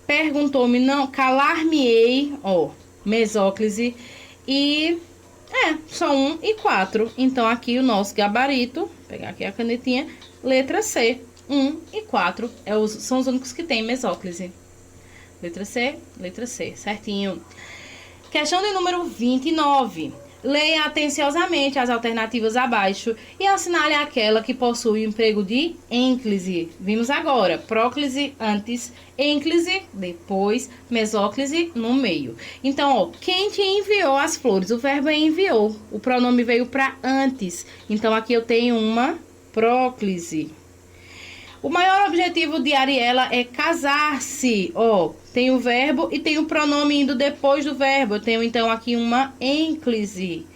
Speaker 1: Perguntou-me, não, calar-me-ei, ó, mesóclise. E só 1 e 4. Então, aqui o nosso gabarito, vou pegar aqui a canetinha, letra C, 1 e 4, são os únicos que tem mesóclise. Letra C, certinho. Questão de número 29. Leia atenciosamente as alternativas abaixo e assinale aquela que possui o emprego de ênclise. Vimos agora, próclise antes, ênclise depois, mesóclise no meio. Então, ó, quem te enviou as flores? O verbo é enviou. O pronome veio para antes. Então, aqui eu tenho uma próclise. O maior objetivo de Ariela é casar-se. Ó, tem o verbo e tem o pronome indo depois do verbo. Eu tenho, então, aqui uma ênclise.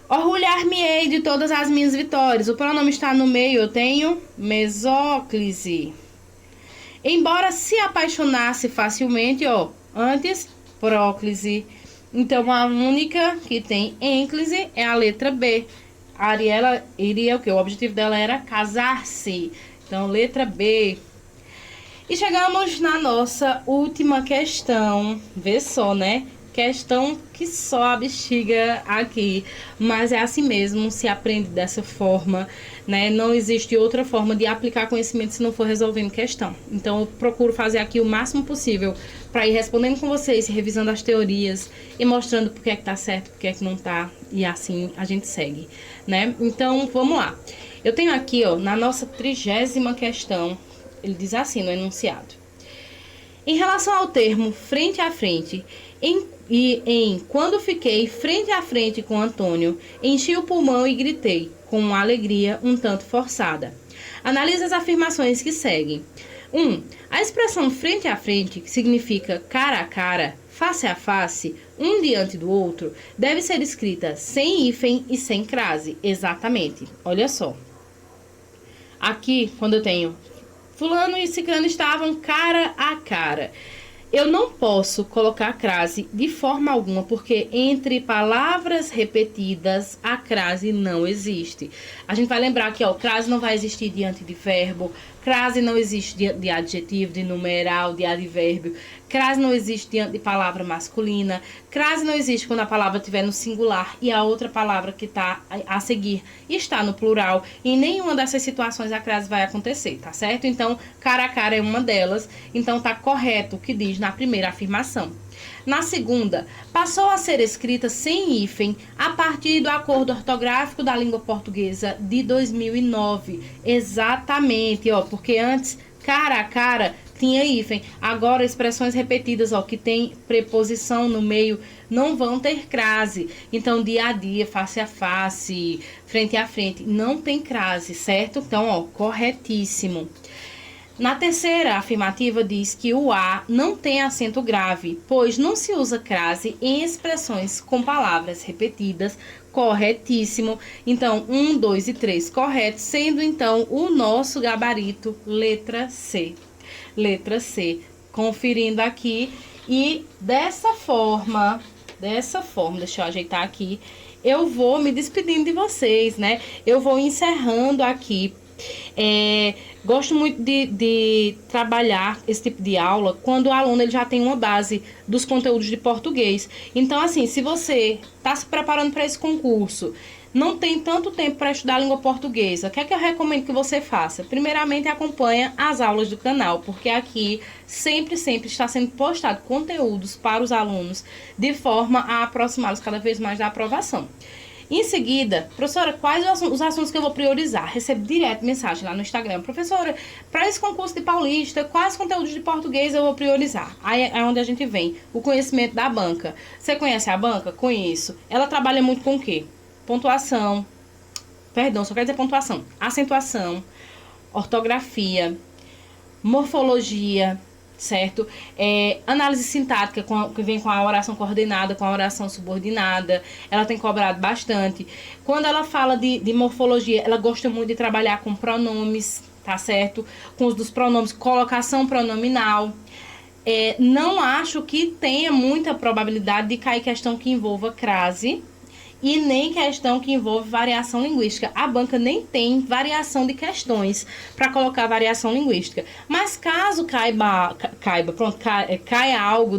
Speaker 1: Orgulhar-me-ei de todas as minhas vitórias. O pronome está no meio. Eu tenho mesóclise. Embora se apaixonasse facilmente, ó, antes, próclise. Então, a única que tem ênclise é a letra B. A Ariela iria o quê? O objetivo dela era casar-se. Então, letra B. E chegamos na nossa última questão. Vê só, né? Questão que só a bexiga aqui. Mas é assim mesmo, se aprende dessa forma, né? Não existe outra forma de aplicar conhecimento se não for resolvendo questão. Então, eu procuro fazer aqui o máximo possível para ir respondendo com vocês, revisando as teorias e mostrando por que é que tá certo, por que é que não tá. E assim a gente segue, né? Então, vamos lá. Eu tenho aqui, ó, na nossa 30ª questão, ele diz assim no enunciado. Em relação ao termo frente a frente, quando fiquei frente a frente com Antônio, enchi o pulmão e gritei, com uma alegria um tanto forçada. Analise as afirmações que seguem. 1. A expressão frente a frente, que significa cara a cara, face a face, um diante do outro, deve ser escrita sem hífen e sem crase. Exatamente. Olha só. Aqui, quando eu tenho fulano e ciclano estavam cara a cara, eu não posso colocar crase de forma alguma, porque entre palavras repetidas, a crase não existe. A gente vai lembrar que, ó, crase não vai existir diante de verbo, crase não existe diante de adjetivo, de numeral, de advérbio, crase não existe diante de palavra masculina, crase não existe quando a palavra estiver no singular e a outra palavra que está a seguir está no plural. Em nenhuma dessas situações a crase vai acontecer, tá certo? Então, cara a cara é uma delas, então tá correto o que diz na primeira afirmação. Na segunda, passou a ser escrita sem hífen a partir do Acordo Ortográfico da Língua Portuguesa de 2009. Exatamente, ó, porque antes, cara a cara, tinha hífen. Agora, expressões repetidas, ó, que tem preposição no meio, não vão ter crase. Então, dia a dia, face a face, frente a frente, não tem crase, certo? Então, ó, corretíssimo. Na terceira afirmativa diz que o A não tem acento grave, pois não se usa crase em expressões com palavras repetidas. Corretíssimo. Então, 1, 2 e 3 correto, sendo então o nosso gabarito letra C. Letra C. Conferindo aqui. E dessa forma, deixa eu ajeitar aqui, eu vou me despedindo de vocês, né? Eu vou encerrando aqui. Gosto muito de trabalhar esse tipo de aula quando o aluno ele já tem uma base dos conteúdos de português. Então, assim, se você está se preparando para esse concurso, não tem tanto tempo para estudar a língua portuguesa, o que é que eu recomendo que você faça? Primeiramente, acompanha as aulas do canal, porque aqui sempre está sendo postado conteúdos para os alunos de forma a aproximá-los cada vez mais da aprovação. Em seguida, professora, quais os assuntos que eu vou priorizar? Recebo direto mensagem lá no Instagram. Professora, para esse concurso de paulista, quais conteúdos de português eu vou priorizar? Aí é onde a gente vem, o conhecimento da banca. Você conhece a banca? Conheço. Ela trabalha muito com o quê? Pontuação, perdão, só quer dizer pontuação. Acentuação, ortografia, morfologia, certo? Análise sintática, que vem com a oração coordenada, com a oração subordinada, ela tem cobrado bastante. Quando ela fala de morfologia, ela gosta muito de trabalhar com pronomes, tá certo? Com os dos pronomes, colocação pronominal. Não acho que tenha muita probabilidade de cair questão que envolva crase, e nem questão que envolve variação linguística. A banca nem tem variação de questões para colocar variação linguística. Mas caso caia algo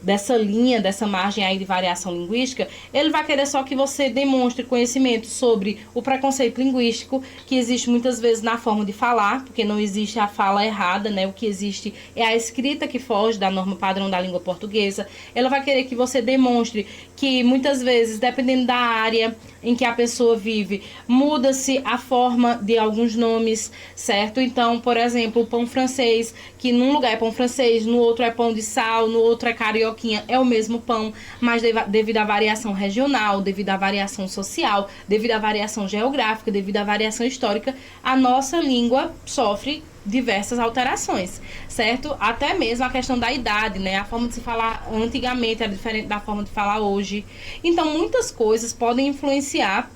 Speaker 1: dessa linha, dessa margem aí de variação linguística, ele vai querer só que você demonstre conhecimento sobre o preconceito linguístico, que existe muitas vezes na forma de falar, porque não existe a fala errada, né? O que existe é a escrita que foge da norma padrão da língua portuguesa. Ela vai querer que você demonstre que muitas vezes, dependendo da área em que a pessoa vive, muda-se a forma de alguns nomes, certo? Então, por exemplo, o pão francês, que num lugar é pão francês, no outro é pão de sal, no outro é carioquinha, é o mesmo pão, mas devido à variação regional, devido à variação social, devido à variação geográfica, devido à variação histórica, a nossa língua sofre diversas alterações, certo? Até mesmo a questão da idade, né? A forma de se falar antigamente era diferente da forma de falar hoje. Então, muitas coisas podem influenciar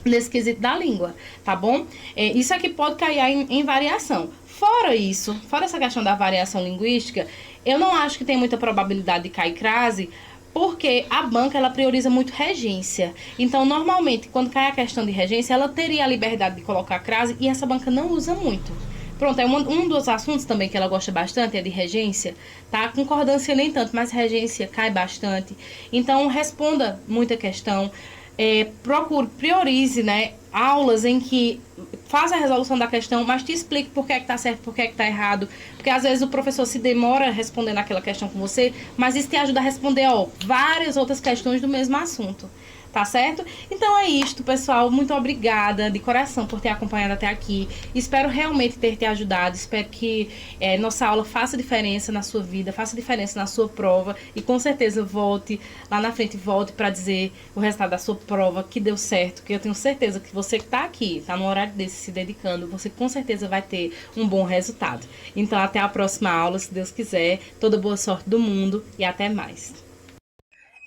Speaker 1: nesse quesito da língua, tá bom? Isso aqui pode cair em variação. Fora isso, fora essa questão da variação linguística, eu não acho que tem muita probabilidade de cair crase, porque a banca, ela prioriza muito regência. Então, normalmente, quando cai a questão de regência, ela teria a liberdade de colocar crase e essa banca não usa muito. Pronto, um dos assuntos também que ela gosta bastante é de regência, tá? Concordância nem tanto, mas regência cai bastante. Então, responda muita questão. Priorize, né, aulas em que faça a resolução da questão, mas te explique por que é que tá certo, por que é que tá errado. Porque às vezes o professor se demora respondendo aquela questão com você, mas isso te ajuda a responder, várias outras questões do mesmo assunto. Tá certo? Então é isto, pessoal. Muito obrigada de coração por ter acompanhado até aqui. Espero realmente ter te ajudado. Espero que nossa aula faça diferença na sua vida, faça diferença na sua prova. E com certeza volte lá na frente, volte para dizer o resultado da sua prova, que deu certo. Que eu tenho certeza que você que está aqui, está no horário desse se dedicando, você com certeza vai ter um bom resultado. Então até a próxima aula, se Deus quiser. Toda boa sorte do mundo e até mais.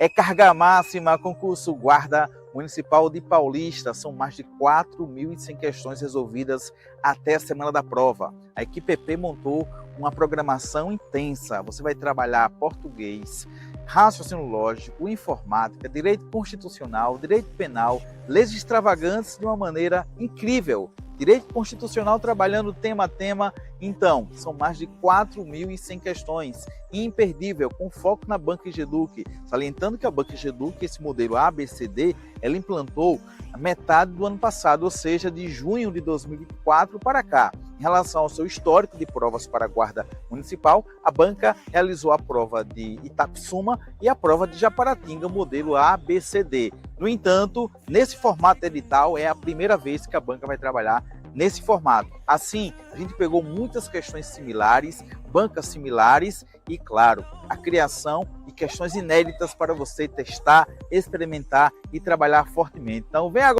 Speaker 2: É carga máxima, concurso Guarda Municipal de Paulista. São mais de 4.100 questões resolvidas até a semana da prova. A equipe EP montou uma programação intensa. Você vai trabalhar português, raciocínio lógico, informática, direito constitucional, direito penal, leis extravagantes de uma maneira incrível. Direito constitucional trabalhando tema a tema. Então, são mais de 4.100 questões. Imperdível, com foco na Banca Geduc. Salientando que a Banca Geduc, esse modelo ABCD, ela implantou a metade do ano passado, ou seja, de junho de 2024 para cá. Em relação ao seu histórico de provas para a Guarda Municipal, a banca realizou a prova de Itapissuma e a prova de Japaratinga, modelo ABCD. No entanto, nesse formato edital, é a primeira vez que a banca vai trabalhar nesse formato. Assim, a gente pegou muitas questões similares, bancas similares e, claro, a criação de questões inéditas para você testar, experimentar e trabalhar fortemente. Então, vem agora.